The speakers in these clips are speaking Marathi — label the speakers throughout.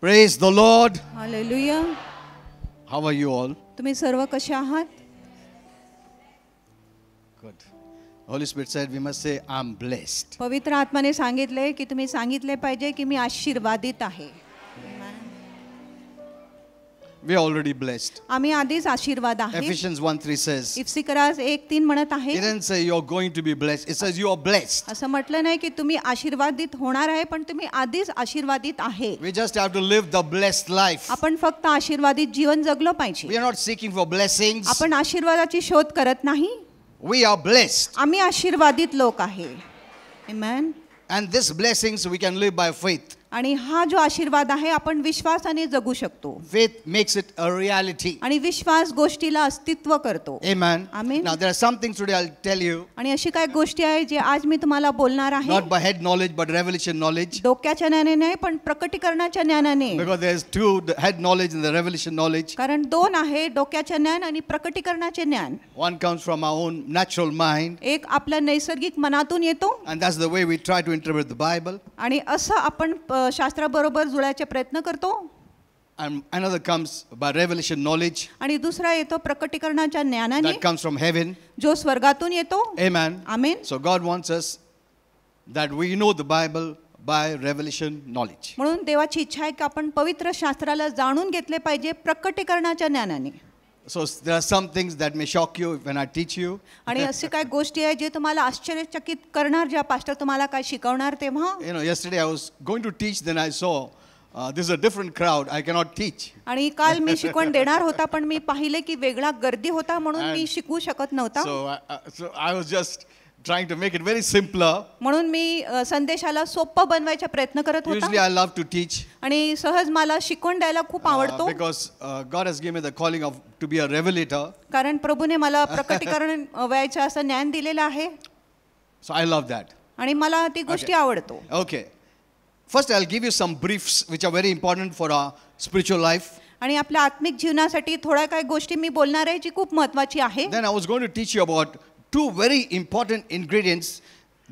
Speaker 1: Praise the Lord.
Speaker 2: Hallelujah.
Speaker 1: How are you all?
Speaker 2: तुम्ही सर्व कसे आहात?
Speaker 1: Good. Holy Spirit said we must say, I'm blessed.
Speaker 2: पवित्र आत्माने सांगितले की तुम्ही सांगितले पाहिजे की मी आशीर्वादित आहे.
Speaker 1: We are already blessed.
Speaker 2: आम्ही आधीच आशीर्वाद आहे.
Speaker 1: Ephesians 1:3 says,
Speaker 2: इफ्सिकरास 1:3 म्हणत आहे.
Speaker 1: it didn't say you're going to be blessed. It says you are blessed.
Speaker 2: असं म्हटलं नाही की तुम्ही आशीर्वादित होणार आहे, पण तुम्ही आधीच आशीर्वादित आहे.
Speaker 1: We just have to live the blessed life.
Speaker 2: आपण फक्त आशीर्वादित जीवन जगलो पाहिजे.
Speaker 1: We are not seeking for blessings.
Speaker 2: आपण आशीर्वादाची शोध करत नाही.
Speaker 1: We are blessed.
Speaker 2: आम्ही आशीर्वादित लोक आहे. Amen.
Speaker 1: And these blessings we can live by faith.
Speaker 2: आणि हा जो आशीर्वाद आहे आपण विश्वासाने जगू शकतो.
Speaker 1: Faith makes it a reality.
Speaker 2: आणि विश्वास गोष्टीला अस्तित्व करतो.
Speaker 1: Amen.
Speaker 2: Amen.
Speaker 1: Now there are some things today I'll tell you.
Speaker 2: आणि अशी काही गोष्टी आहे जे आज मी तुम्हाला बोलणार आहे.
Speaker 1: Not by head knowledge but revelation knowledge.
Speaker 2: डोक्याच्या ज्ञानाने नाही पण प्रकटीकरणाच्या ज्ञानाने.
Speaker 1: Because there's two, the head knowledge and the revelation knowledge.
Speaker 2: कारण दोन आहे, डोक्याचे ज्ञान आणि प्रकटीकरणाचे ज्ञान.
Speaker 1: One comes from our own natural mind.
Speaker 2: एक आपल्या नैसर्गिक मनातून येतो.
Speaker 1: And that's the way we try to interpret the Bible.
Speaker 2: आणि असं आपण शास्त्राबरोबर जुळायचे प्रयत्न करतो.
Speaker 1: And another comes by revelation knowledge.
Speaker 2: आणि दुसरा येतो प्रकटीकरणाच्या ज्ञानाने.
Speaker 1: That comes from heaven.
Speaker 2: जो स्वर्गातून येतो.
Speaker 1: Amen.
Speaker 2: Amen.
Speaker 1: So God wants us that we know the Bible by revelation knowledge.
Speaker 2: म्हणून देवाची इच्छा आहे की आपण पवित्र शास्त्राला जाणून घेतले पाहिजे प्रकटीकरणाच्या ज्ञानाने.
Speaker 1: So there are some things that may shock you when I teach you.
Speaker 2: आणि अशी काही गोष्टी आहे जे तुम्हाला आश्चर्यचकित करणार, ज्या पास्टर तुम्हाला काय शिकवणार तेव्हा.
Speaker 1: You know, yesterday I was going to teach, then I saw this is a different crowd. I cannot teach.
Speaker 2: आणि काल मी शिकवण देणार होता, पण मी पाहिले की वेगळा गर्दी होता म्हणून मी शिकवू शकत नव्हता.
Speaker 1: So I was just trying to make it very simpler.
Speaker 2: म्हणून मी संदेशाला सोपं बनवायचा प्रयत्न करत होता.
Speaker 1: Usually I love to teach.
Speaker 2: आणि सहज मला शिकवण द्यायला खूप आवडतो.
Speaker 1: Because God has given me the calling of to be a revelator.
Speaker 2: कारण प्रभूने मला प्रकटीकरण व्हायचं असं ज्ञान दिलेलं आहे.
Speaker 1: So I love that.
Speaker 2: आणि मला ती गोष्टी आवडतो.
Speaker 1: Okay. First I'll give you some briefs which are very important for our spiritual life.
Speaker 2: आणि आपल्या आत्मिक जीवनासाठी थोड्या काही गोष्टी मी बोलणार आहे जी खूप महत्त्वाची आहे.
Speaker 1: Then I was going to teach you about two very important ingredients,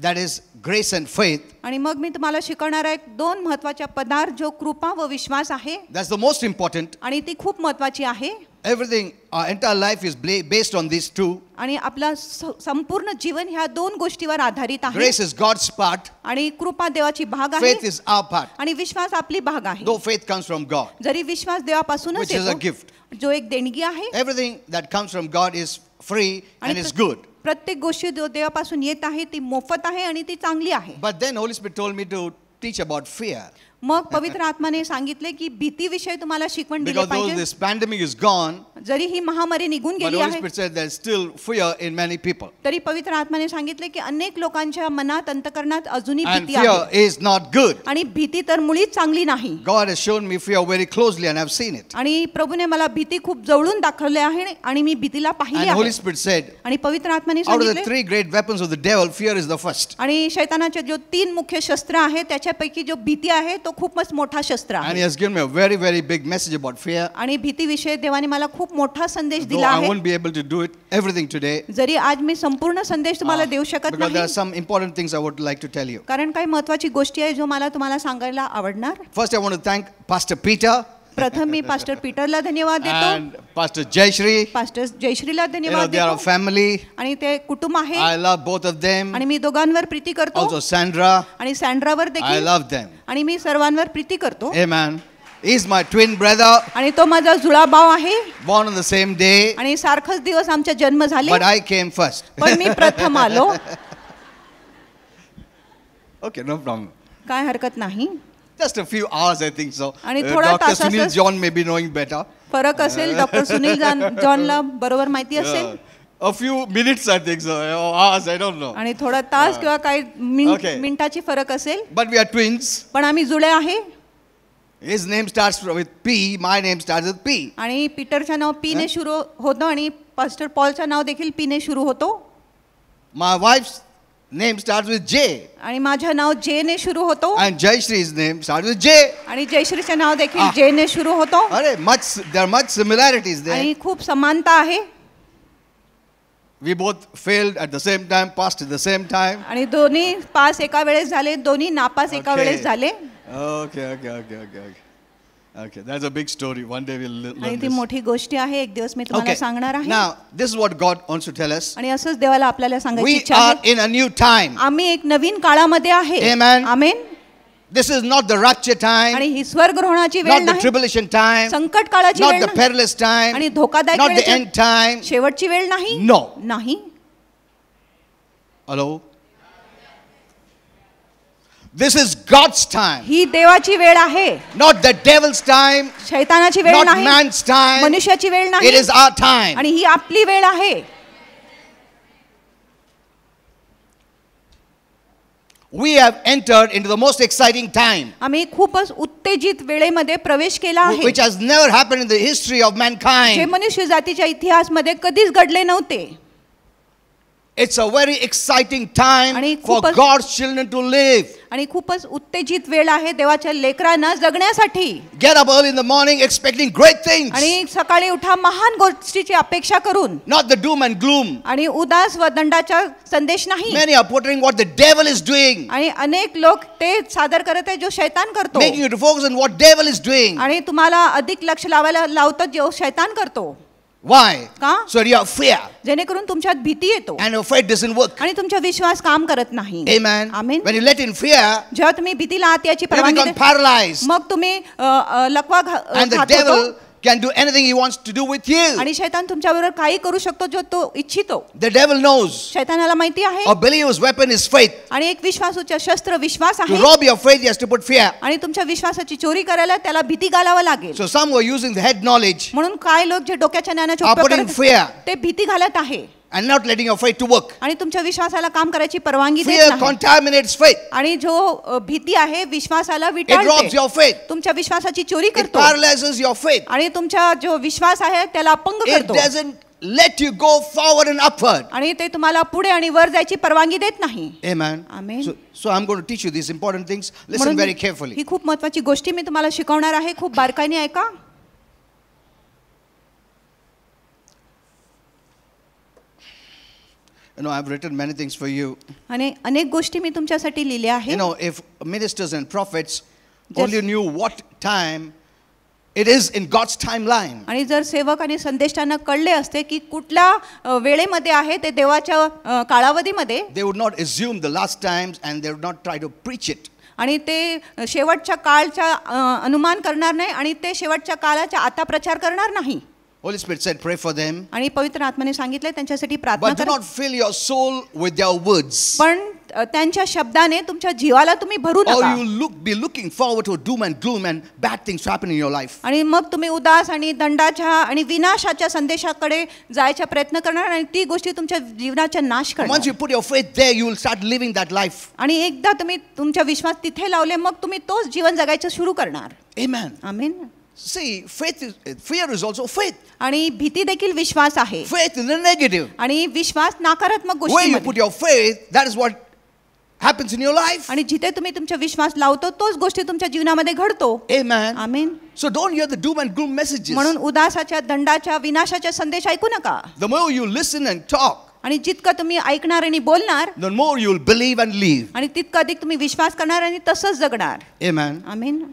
Speaker 1: that is grace and faith.
Speaker 2: आणि मग मी तुम्हाला शिकवणार आहे दोन महत्त्वाचे पदार्थ जो कृपा व विश्वास आहे.
Speaker 1: That's the most important.
Speaker 2: आणि ती खूप महत्त्वाची आहे.
Speaker 1: Everything, our entire life is based on these two.
Speaker 2: आणि आपला संपूर्ण जीवन ह्या दोन गोष्टीवर आधारित आहे.
Speaker 1: Grace is God's part.
Speaker 2: आणि कृपा देवाची भाग आहे.
Speaker 1: Faith is our part.
Speaker 2: आणि विश्वास आपली भाग आहे.
Speaker 1: Though faith comes from God.
Speaker 2: जरी विश्वास देवापासूनच
Speaker 1: Which is a
Speaker 2: येतो,
Speaker 1: gift.
Speaker 2: जो एक देणगी आहे.
Speaker 1: Everything that comes from God is free and is good.
Speaker 2: प्रत्येक गोष्ट जो देवापासून येत आहे ती मोफत आहे आणि ती चांगली आहे.
Speaker 1: But then Holy Spirit told me to teach about fear.
Speaker 2: मग पवित्र आत्माने सांगितले की भीतीविषयी तुम्हाला शिकवण दिली
Speaker 1: Because though
Speaker 2: पाहिजे.
Speaker 1: this pandemic is gone,
Speaker 2: जरी ही महामारी निघून
Speaker 1: but
Speaker 2: गेली
Speaker 1: Holy
Speaker 2: आहे,
Speaker 1: Spirit said there's still fear in many people.
Speaker 2: तरी पवित्र आत्माने सांगितले की अनेक लोकांच्या मनात अंतःकरणात अजूनही
Speaker 1: And
Speaker 2: भीती
Speaker 1: fear
Speaker 2: आहे.
Speaker 1: is not good.
Speaker 2: आणि भीती तर मुळीच चांगली नाही.
Speaker 1: God has shown me fear very closely and I've seen it.
Speaker 2: आणि प्रभूने मला भीती खूप जवळून दाखवली आहे आणि मी भीतीला पाहिली
Speaker 1: And Holy
Speaker 2: आहे.
Speaker 1: Spirit said,
Speaker 2: आणि पवित्र आत्माने
Speaker 1: out of the
Speaker 2: सांगितले
Speaker 1: three great weapons of the devil, fear is the first.
Speaker 2: आणि शैतानाचे जो तीन मुख्य शस्त्र आहे त्याच्यापैकी जो भीती आहे तो खूपच मोठा शस्त्र
Speaker 1: And
Speaker 2: आहे.
Speaker 1: He has given me a very, very big message about fear.
Speaker 2: आणि भीतीविषयी देवाने मला खूप मोठा संदेश
Speaker 1: Though
Speaker 2: दिला
Speaker 1: I
Speaker 2: आहे.
Speaker 1: won't be able to do it everything today.
Speaker 2: जरी आज मी संपूर्ण संदेश तुम्हाला देऊ शकत
Speaker 1: Because there are
Speaker 2: नाही,
Speaker 1: some important things I would like to tell you.
Speaker 2: कारण काही महत्त्वाची गोष्टी आहे जो मला तुम्हाला सांगायला आवडणार.
Speaker 1: First, I want to thank Pastor Peter
Speaker 2: प्रथम मी पास्टर पीटरला धन्यवाद देतो.
Speaker 1: and Pastor Jayshri.
Speaker 2: पास्टर जयश्रीला
Speaker 1: You know,
Speaker 2: धन्यवाद
Speaker 1: they are a
Speaker 2: देतो.
Speaker 1: family.
Speaker 2: आणि ते कुटुंब आहे.
Speaker 1: I love both of them.
Speaker 2: आणि मी दोघांवर प्रीती करतो.
Speaker 1: Also Sandra.
Speaker 2: आणि सँड्रावर
Speaker 1: I
Speaker 2: देखील.
Speaker 1: love them.
Speaker 2: आणि मी सर्वांवर प्रीती करतो.
Speaker 1: Amen. He's my twin brother.
Speaker 2: आणि तो माझा जुळा भाव आहे.
Speaker 1: Born on the same day.
Speaker 2: आणि सारखाच दिवस आमचा जन्म झाले.
Speaker 1: But I came first.
Speaker 2: पण मी प्रथम आलो.
Speaker 1: Okay, no problem.
Speaker 2: काय हरकत नाही.
Speaker 1: Just a few hours, I think so.
Speaker 2: आणि थोडा
Speaker 1: Dr. Sunil
Speaker 2: तासाचाच
Speaker 1: John may be knowing better.
Speaker 2: फरक असेल. डॉक्टर सुनील जॉनला बरोबर माहिती असेल.
Speaker 1: A few minutes, I think so. Or hours, I don't know.
Speaker 2: आणि थोडा तास किंवा काही
Speaker 1: Okay.
Speaker 2: मिनिटाची फरक असेल.
Speaker 1: But we are twins.
Speaker 2: पण आम्ही जुळे आहे.
Speaker 1: His name starts with P. My name starts with P.
Speaker 2: आणि पीटरचं नाव पी ने सुरू होतं आणि पास्टर पॉलचं नाव देखील पी ने सुरू होतो.
Speaker 1: My wife's name starts with J.
Speaker 2: आणि माझं नाव जे ने सुरू होतो.
Speaker 1: And Jayshri's name starts with J.
Speaker 2: आणि जयश्रीचं नाव देखील जे ने सुरू होतो.
Speaker 1: There are much similarities there.
Speaker 2: आणि खूप समानता आहे.
Speaker 1: We both failed at the same time, passed at the same time.
Speaker 2: आणि दोन्ही पास एका वेळेस झाले, दोन्ही नापास एका
Speaker 1: Okay.
Speaker 2: वेळेस झाले.
Speaker 1: Okay. Okay, that's a big story. One day we'll
Speaker 2: आणि
Speaker 1: learn
Speaker 2: ती
Speaker 1: this.
Speaker 2: मोठी गोष्ट आहे, एक दिवस मी तुम्हाला
Speaker 1: Okay,
Speaker 2: सांगणार आहे.
Speaker 1: now this is what God wants to tell us.
Speaker 2: आणि असंच देवाला आपल्याला सांगायची
Speaker 1: We
Speaker 2: इच्छा
Speaker 1: are
Speaker 2: आहे.
Speaker 1: in a new time.
Speaker 2: आम्ही एक नवीन काळामध्ये आहे.
Speaker 1: Amen.
Speaker 2: Amen.
Speaker 1: This is not the rapture time,
Speaker 2: आणि ही स्वर्गग्रहणाची वेळ
Speaker 1: not the
Speaker 2: नाही,
Speaker 1: tribulation time,
Speaker 2: संकट काळाची
Speaker 1: not
Speaker 2: वेळ
Speaker 1: the
Speaker 2: नाही,
Speaker 1: perilous time,
Speaker 2: आणि धोकादायक
Speaker 1: not the
Speaker 2: वेळेची-
Speaker 1: end time.
Speaker 2: शेवटची वेळ नाही.
Speaker 1: No.
Speaker 2: नाही.
Speaker 1: Hello? This is God's time,
Speaker 2: ही देवाची वेळ आहे,
Speaker 1: not the devil's time,
Speaker 2: शैतानाची वेळ
Speaker 1: not
Speaker 2: नाही,
Speaker 1: man's time.
Speaker 2: मनुष्याची वेळ
Speaker 1: It
Speaker 2: नाही,
Speaker 1: is our time.
Speaker 2: आणि ही आपली वेळ आहे.
Speaker 1: We have entered into the most exciting time,
Speaker 2: आम्ही खूपच उत्तेजित वेळेमध्ये प्रवेश केला आहे,
Speaker 1: which has never happened in the history of
Speaker 2: जे
Speaker 1: mankind.
Speaker 2: मनुष्य जातीच्या इतिहासमध्ये कधीच घडले नव्हते.
Speaker 1: It's a very exciting time
Speaker 2: आणि
Speaker 1: for
Speaker 2: खूपच-
Speaker 1: God's children to live.
Speaker 2: आणि खूपच उत्तेजित वेळ आहे देवाच्या लेकरांना जगण्यासाठी.
Speaker 1: Get up early in the morning expecting great things,
Speaker 2: आणि सकाळी उठा महान गोष्टीची अपेक्षा करून,
Speaker 1: not the doom and gloom.
Speaker 2: आणि उदास व दंडाचा संदेश नाही.
Speaker 1: Many are portraying what the devil is doing,
Speaker 2: आणि अनेक लोक ते सादर करत आहे जो शैतान करतो,
Speaker 1: making you to focus on what devil is doing.
Speaker 2: आणि तुम्हाला अधिक लक्ष लावायला लावतात जो शैतान करतो.
Speaker 1: Why?
Speaker 2: का?
Speaker 1: So you have fear,
Speaker 2: जेणेकरून तुमच्यात भीती येतो,
Speaker 1: and your faith doesn't work.
Speaker 2: आणि तुमचा विश्वास काम करत नाही.
Speaker 1: Amen.
Speaker 2: Amen.
Speaker 1: When you let in fear,
Speaker 2: जेव्हा तुम्ही भीतीला आत याची
Speaker 1: you
Speaker 2: परवानगी
Speaker 1: become
Speaker 2: देता,
Speaker 1: paralyzed,
Speaker 2: मग तुम्ही लकवा
Speaker 1: and the
Speaker 2: खात
Speaker 1: devil
Speaker 2: होतो,
Speaker 1: can do anything he wants to do with you.
Speaker 2: आणि शैतान तुमच्याबरोबर काही करू शकतो जो तो इच्छितो.
Speaker 1: The devil knows
Speaker 2: शैतानाला माहिती आहे,
Speaker 1: a believer's weapon is faith.
Speaker 2: आणि एक विश्वासूचा शस्त्र विश्वास
Speaker 1: To
Speaker 2: आहे,
Speaker 1: rob your faith, he has to put fear.
Speaker 2: आणि तुमच्या विश्वासाची चोरी करायला त्याला भीती घालावं लागेल.
Speaker 1: So some who are using the head knowledge
Speaker 2: म्हणून काय लोक जे डोक्याच्या ज्ञानाचा
Speaker 1: are
Speaker 2: उपयोग
Speaker 1: putting
Speaker 2: करत
Speaker 1: fear
Speaker 2: ते भीती घालत आहे,
Speaker 1: and not letting your faith to work.
Speaker 2: आणि तुमच्या विश्वासाला काम करायची परवानगी देत
Speaker 1: Fear
Speaker 2: नाही.
Speaker 1: contaminates faith.
Speaker 2: आणि जो भीती आहे विश्वासाला
Speaker 1: It robs
Speaker 2: विटाळते,
Speaker 1: your faith.
Speaker 2: तुमच्या विश्वासाची चोरी
Speaker 1: It
Speaker 2: करतो,
Speaker 1: paralyzes your faith.
Speaker 2: आणि तुमचा जो विश्वास आहे त्याला अपंग
Speaker 1: It
Speaker 2: करतो,
Speaker 1: doesn't let you go forward and upward.
Speaker 2: आणि ते तुम्हाला पुढे आणि वर जायची परवानगी देत नाही.
Speaker 1: Amen.
Speaker 2: Amen.
Speaker 1: So I'm going to teach you these important things. Listen
Speaker 2: म्हणून
Speaker 1: very carefully.
Speaker 2: ही खूप महत्वाची गोष्टी मी तुम्हाला शिकवणार आहे, खूप बारकाईने ऐका.
Speaker 1: You know, I've written many things for you.
Speaker 2: आणि अनेक गोष्टी मी तुमच्यासाठी लिहिल्या
Speaker 1: You
Speaker 2: आहेत.
Speaker 1: know, if ministers and prophets
Speaker 2: Just-
Speaker 1: only knew what time it is in God's timeline,
Speaker 2: आणि जर सेवक आणि संदेष्टांना कळले असते की कुठल्या वेळेमध्ये आहे ते देवाच्या कालावधीमध्ये,
Speaker 1: they would not assume the last times and they would not try to preach it.
Speaker 2: आणि ते शेवटच्या काळचा अनुमान करणार नाही, आणि ते शेवटच्या काळाचा आता प्रचार करणार नाही.
Speaker 1: Holy Spirit said, pray for them,
Speaker 2: आणि पवित्र आत्म्याने सांगितले त्यांच्यासाठी प्रार्थना
Speaker 1: but do
Speaker 2: करा,
Speaker 1: not fill your soul with their words.
Speaker 2: पण त्यांच्या शब्दाने तुमच्या जीवाला तुम्ही भरू
Speaker 1: Or
Speaker 2: नका.
Speaker 1: you be looking forward to doom and gloom and bad things to happen in your life.
Speaker 2: आणि मग तुम्ही उदास आणि दंडाच्या आणि विनाशाच्या संदेशाकडे जायचा प्रयत्न करणार, आणि ती गोष्टी तुमच्या जीवनाचा नाश
Speaker 1: Once
Speaker 2: करणार.
Speaker 1: you put your faith there, you will start living that life.
Speaker 2: आणि एकदा तुम्ही तुमचा विश्वास तिथे लावले, मग तुम्ही तोच जीवन जगायचं सुरू करणार.
Speaker 1: Amen.
Speaker 2: Amen.
Speaker 1: See, fear is also faith.
Speaker 2: आणि भीती देखील विश्वास आहे,
Speaker 1: Faith is the negative.
Speaker 2: आणि विश्वास नकारात्मक
Speaker 1: Where you put
Speaker 2: गोष्टी.
Speaker 1: your faith, that is what happens in your life.
Speaker 2: आणि जिथे तुम्ही तुमचा विश्वास लावतो तोच गोष्टी तुमच्या जीवनामध्ये घडतो.
Speaker 1: Amen.
Speaker 2: Amen.
Speaker 1: So don't hear the doom and gloom messages.
Speaker 2: म्हणून उदासाच्या दंडाच्या विनाशाच्या संदेश ऐकू नका.
Speaker 1: The more you listen and talk,
Speaker 2: आणि जितकं तुम्ही ऐकणार आणि बोलणार,
Speaker 1: the more you will believe and live.
Speaker 2: आणि तितकं अधिक तुम्ही विश्वास करणार आणि तसंच जगणार.
Speaker 1: Amen.
Speaker 2: Amen.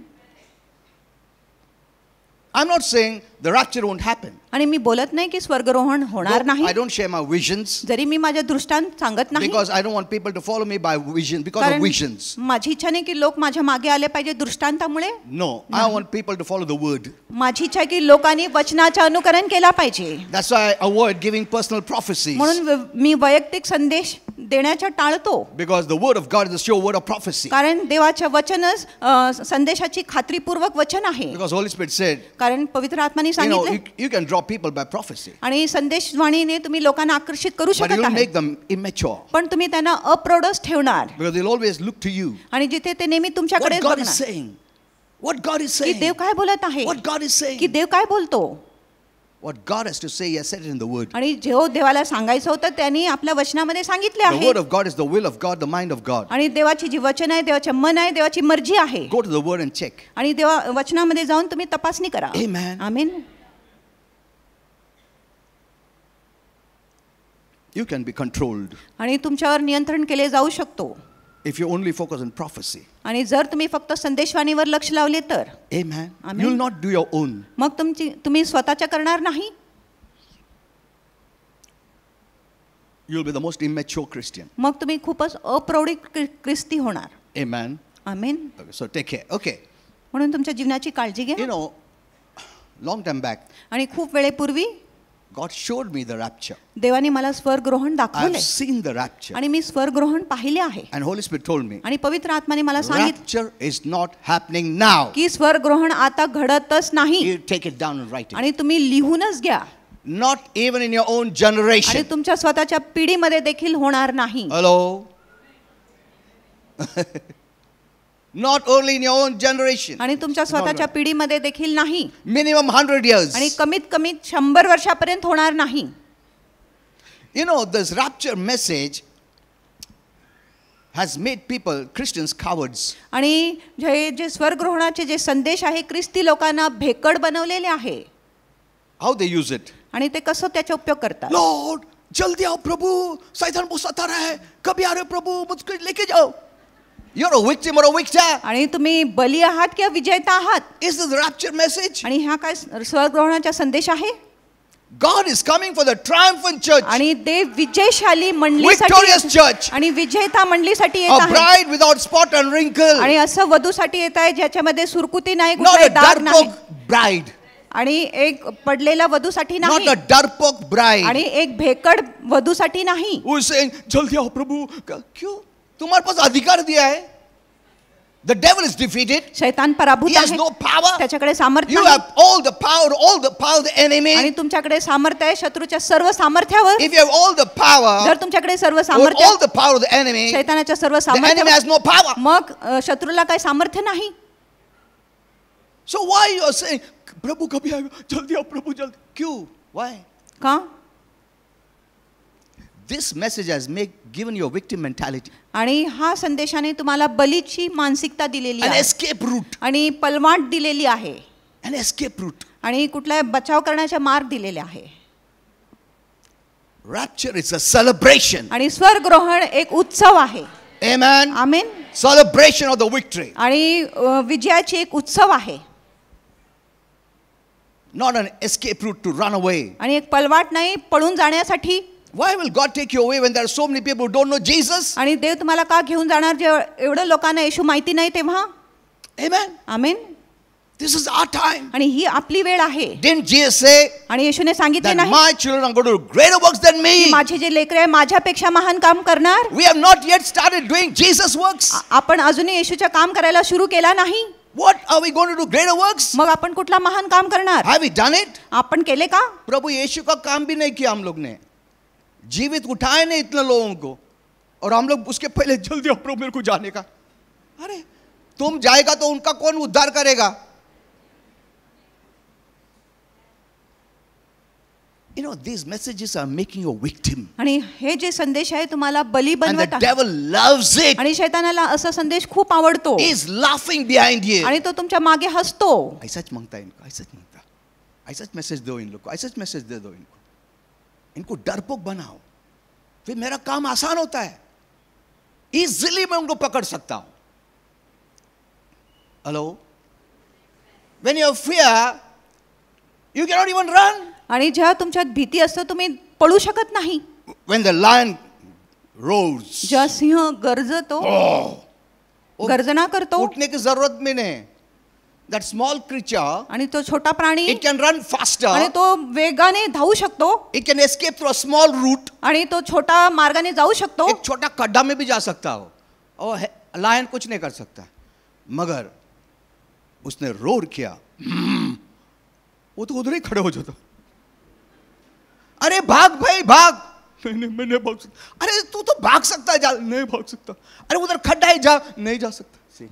Speaker 1: I'm not saying the rapture won't happen.
Speaker 2: आणि मी बोलत नाही की स्वर्गरोहण होणार
Speaker 1: No,
Speaker 2: नाही,
Speaker 1: I don't share my visions
Speaker 2: जरी मी माझ्या दृष्टांत सांगत नाही,
Speaker 1: because I don't want people to follow me by vision because of
Speaker 2: कारण
Speaker 1: visions.
Speaker 2: माझी इच्छा नाही की लोक माझ्या मागे आले पाहिजे दृष्टांतामुळे.
Speaker 1: No, I want people to follow the word.
Speaker 2: माझी इच्छा आहे की लोकांनी वचनाचे अनुकरण केला पाहिजे.
Speaker 1: That's why I avoid giving personal prophecies.
Speaker 2: म्हणून मी वैयक्तिक संदेश देण्याचा टाळतो,
Speaker 1: Because the word of God is the sure word of prophecy.
Speaker 2: कारण देवाच्या वचनच संदेशाची खात्रीपूर्वक वचन आहे.
Speaker 1: Because Holy Spirit said,
Speaker 2: कारण पवित्र आत्म्याने
Speaker 1: you know,
Speaker 2: सांगितले,
Speaker 1: you can draw people by prophecy,
Speaker 2: आणि संदेशवाणीने तुम्ही लोकांना आकर्षित करू
Speaker 1: but
Speaker 2: शकत
Speaker 1: you'll
Speaker 2: आहे,
Speaker 1: make them immature.
Speaker 2: पण तुम्ही त्यांना अप्रौढच ठेवणार,
Speaker 1: Because they'll always look to you.
Speaker 2: आणि जिथे ते नेहमी तुमच्याकडे
Speaker 1: What God is
Speaker 2: बघणार
Speaker 1: saying. What God is
Speaker 2: की
Speaker 1: saying.
Speaker 2: देव काय बोलत आहे,
Speaker 1: What God is
Speaker 2: की
Speaker 1: saying.
Speaker 2: देव काय बोलतो.
Speaker 1: What God has to say, He has said it in the word.
Speaker 2: आणि जेव्हा देवाला सांगायचं होतं त्यांनी आपल्या वचनामध्ये सांगितले
Speaker 1: The
Speaker 2: आहे,
Speaker 1: word of God is the will of God, the mind of God.
Speaker 2: आणि देवाची जी वचन आहे, देवाचे मन आहे, देवाची मर्जी आहे,
Speaker 1: Go to the word and check.
Speaker 2: आणि देवा वचनामध्ये जाऊन तुम्ही तपासणी करा.
Speaker 1: Amen.
Speaker 2: Amen.
Speaker 1: You can be controlled.
Speaker 2: आणि तुमच्यावर नियंत्रण केले जाऊ शकतो.
Speaker 1: if you only focus on prophecy.
Speaker 2: आणि जर तुम्ही फक्त संदेशवाणीवर लक्ष लावले तर
Speaker 1: Amen.
Speaker 2: Amen.
Speaker 1: You will not do your own.
Speaker 2: मग तुम्ही स्वतःच्या करणार नाही.
Speaker 1: You will be the most immature Christian.
Speaker 2: मग तुम्ही खूपच अप्रौढ ख्रिस्ती होणार.
Speaker 1: Amen.
Speaker 2: आमेन.
Speaker 1: Okay, so take care. Okay.
Speaker 2: म्हणून तुमच्या जीवनाची काळजी घ्या.
Speaker 1: You know, long time back,
Speaker 2: आणि खूप वेळेपूर्वी
Speaker 1: God showed me the rapture.
Speaker 2: देवाने मला स्वर्गग्रहण दाखवले
Speaker 1: I've seen the rapture.
Speaker 2: आणि मी स्वर्गग्रहण पाहिले आहे.
Speaker 1: And Holy Spirit told me,
Speaker 2: आणि पवित्र आत्माने मला सांगितले
Speaker 1: rapture is not happening now.
Speaker 2: की स्वर्गग्रहण आता घडतच नाही.
Speaker 1: You take it down and write it.
Speaker 2: आणि तुम्ही लिहूनच घ्या.
Speaker 1: Not even in your own
Speaker 2: आणि
Speaker 1: generation.
Speaker 2: तुमच्या स्वतःच्या पिढीमध्ये देखील होणार नाही.
Speaker 1: Hello? Not only in your own generation.
Speaker 2: आणि तुमच्या स्वतःच्या पिढीमध्ये देखील नाही.
Speaker 1: Minimum 100 years.
Speaker 2: आणि कमीत कमी 100 वर्षापर्यंत होणार नाही.
Speaker 1: You know, this rapture message has made people, Christians, cowards.
Speaker 2: आणि जे स्वर्गग्रहणाचे जे संदेश आहे ख्रिस्ती लोकांना भेकड बनवलेले आहे.
Speaker 1: How they use it?
Speaker 2: आणि ते कसं त्याचा उपयोग करतात.
Speaker 1: Lord, जल्दी आओ प्रभु, शैतान मुझे सता रहा है, कभी आ रहे हो प्रभु, मुझको लेके जाओ. You're a victim or a victor.
Speaker 2: आणि तुम्ही बली आहात किंवा विजेता आहात.
Speaker 1: Is this the rapture message?
Speaker 2: आणि हा काय स्वर्गग्रहणाचा संदेश आहे.
Speaker 1: God is coming for the triumphant church.
Speaker 2: आणि देव विजयशाली
Speaker 1: Victorious
Speaker 2: मंडळीसाठी
Speaker 1: church.
Speaker 2: आणि विजेता मंडळीसाठी येत
Speaker 1: A
Speaker 2: आहे.
Speaker 1: bride without spot and wrinkle.
Speaker 2: आणि असं वधूसाठी येत आहे ज्याच्यामध्ये सुरकुती नाही,
Speaker 1: Not
Speaker 2: कुठलाही
Speaker 1: a
Speaker 2: डाग नाही.
Speaker 1: darpok bride.
Speaker 2: आणि एक पडलेला वधूसाठी
Speaker 1: Not
Speaker 2: नाही.
Speaker 1: a darpok bride.
Speaker 2: आणि एक भेकड वधूसाठी नाही.
Speaker 1: Who is saying, जल्दी आओ प्रभु. क्यों? तुम्हारे पास अधिकार दिया है. The devil is defeated.
Speaker 2: शैतान पराभूत
Speaker 1: He has
Speaker 2: आहे.
Speaker 1: no power.
Speaker 2: त्याच्याकडे सामर्थ्य
Speaker 1: You
Speaker 2: नाही.
Speaker 1: have all the power of the enemy.
Speaker 2: आणि तुमच्याकडे सामर्थ्य आहे शत्रूच्या सर्व सामर्थ्यावर.
Speaker 1: If you have all the power,
Speaker 2: जर तुमच्याकडे सर्व
Speaker 1: or
Speaker 2: सामर्थ्य
Speaker 1: all the power of the enemy,
Speaker 2: शैतानाच्या सर्व
Speaker 1: the enemy
Speaker 2: सामर्थ्य
Speaker 1: has no power.
Speaker 2: मग शत्रूला काही सामर्थ्य नाही.
Speaker 1: So why you are saying, प्रभु कभी आएगा, जल्दी आओ प्रभु जल्दी. क्यों? Why?
Speaker 2: का?
Speaker 1: This message has given you a victim mentality.
Speaker 2: आणि हा संदेशाने तुम्हाला बलीची मानसिकता दिलेली
Speaker 1: An
Speaker 2: आहे.
Speaker 1: escape route.
Speaker 2: आणि पलवाट दिलेली आहे.
Speaker 1: An escape route.
Speaker 2: आणि कुठला बचाव करण्याचा मार्ग दिलेले आहे.
Speaker 1: Rapture is a celebration.
Speaker 2: आणि स्वर्गग्रहण एक उत्सव आहे.
Speaker 1: Amen.
Speaker 2: Amen.
Speaker 1: Celebration of the victory.
Speaker 2: आणि विजयाची एक उत्सव आहे.
Speaker 1: Not an escape route to run away.
Speaker 2: आणि एक पलवाट नाही पळून जाण्यासाठी.
Speaker 1: Why will God take you away when there are so many people who don't know Jesus?
Speaker 2: आणि देव तुम्हाला का घेऊन जाणार जे एवढं लोकांना येशू माहिती नाही तेव्हा.
Speaker 1: Amen.
Speaker 2: Amen.
Speaker 1: This is our time.
Speaker 2: आणि ही आपली वेळ आहे.
Speaker 1: Didn't Jesus say
Speaker 2: आणि येशूने सांगितले
Speaker 1: that
Speaker 2: नाही
Speaker 1: my children are going to do greater works than
Speaker 2: की
Speaker 1: me?
Speaker 2: माझे जे लेकरं आहे माझ्यापेक्षा महान काम करणार.
Speaker 1: We have not yet started doing Jesus works.
Speaker 2: आपण अजूनही येशूचं काम करायला सुरू केला नाही.
Speaker 1: What are we going to do greater works?
Speaker 2: मग आपण कुठला महान काम करणार.
Speaker 1: Have we done it?
Speaker 2: आपण केले का.
Speaker 1: प्रभु यीशु का काम भी नहीं किया हम लोग ने. जीवित उठाए नहीं इतने लोगों को और हम लोग उसके पहले जल्दी आओ प्रभु मेरे को जाने का. अरे तुम जाएगा तो उनका कौन उद्धार करेगा? You know, these messages are making you a victim.
Speaker 2: आणि हे जे संदेश आहे तुम्हाला बली
Speaker 1: And the
Speaker 2: बनवत आहे.
Speaker 1: devil loves it.
Speaker 2: आणि शैतानाला असा संदेश खूप आवडतो.
Speaker 1: He is laughing behind you.
Speaker 2: आणि तो तुमच्या मागे हसतो.
Speaker 1: ऐसा च मांगता है इनको, ऐसा च मांगता. ऐसा च मैसेज दो इन लोग को, ऐसा च मैसेज दे दो इनको. इनको डरपोक बनाओ. फिर मेरा काम आसान होता है. इजीली मैं उनको पकड़ सकता हूं. Hello? When you have fear, you cannot even run.
Speaker 2: आणि जेव्हा तुमच्यात भीती असते तुम्ही पळू शकत नाही.
Speaker 1: When the lion roars,
Speaker 2: जेव्हा सिंह गरजतो गर्जना करतो
Speaker 1: उठने की जरूरत भी नहीं. That small creature,
Speaker 2: आणि तो छोटा प्राणी
Speaker 1: it can run faster.
Speaker 2: आणि तो वेगाने धावू शकतो.
Speaker 1: It can escape through a small route.
Speaker 2: आणि तो छोटा मार्गाने जाऊ शकतो.
Speaker 1: एक छोटा खड्डा में भी जा सकता हो और लायन कुछ नहीं कर सकता. मगर उसने रोर किया, वो तो उधर ही खड़े हो जाता. अरे भाग भाई भाग. मैं नहीं भाग सकता. अरे तू तो भाग सकता है, जा. नहीं भाग सकता. अरे उधर खड्डा है, जा. नहीं जा सकता. See,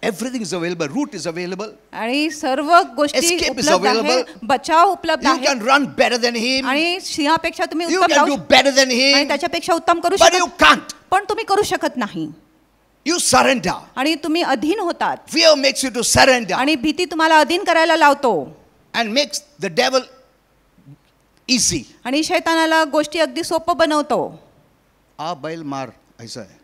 Speaker 1: everything is available. Route is available.
Speaker 2: आणि सर्व गोष्टी
Speaker 1: Escape is
Speaker 2: उपलब्ध आहे.
Speaker 1: available.
Speaker 2: बचाव उपलब्ध
Speaker 1: You
Speaker 2: आहे.
Speaker 1: can run better than him.
Speaker 2: आणि सिंहापेक्षा तुम्ही
Speaker 1: You
Speaker 2: उत्तम
Speaker 1: can
Speaker 2: जाऊ
Speaker 1: do better than
Speaker 2: आणि
Speaker 1: him.
Speaker 2: त्याच्यापेक्षा उत्तम करू
Speaker 1: But you
Speaker 2: शकत
Speaker 1: can't.
Speaker 2: पण तुम्ही करू शकत नाही.
Speaker 1: You surrender.
Speaker 2: आणि तुम्ही अधीन होतात.
Speaker 1: Fear makes you to surrender
Speaker 2: आणि भीती तुम्हाला अधीन करायला लावतो.
Speaker 1: and makes the devil easy.
Speaker 2: आणि शैतानाला गोष्टी अगदी सोपं बनवतो.
Speaker 1: आ बैल मार, ऐसा है.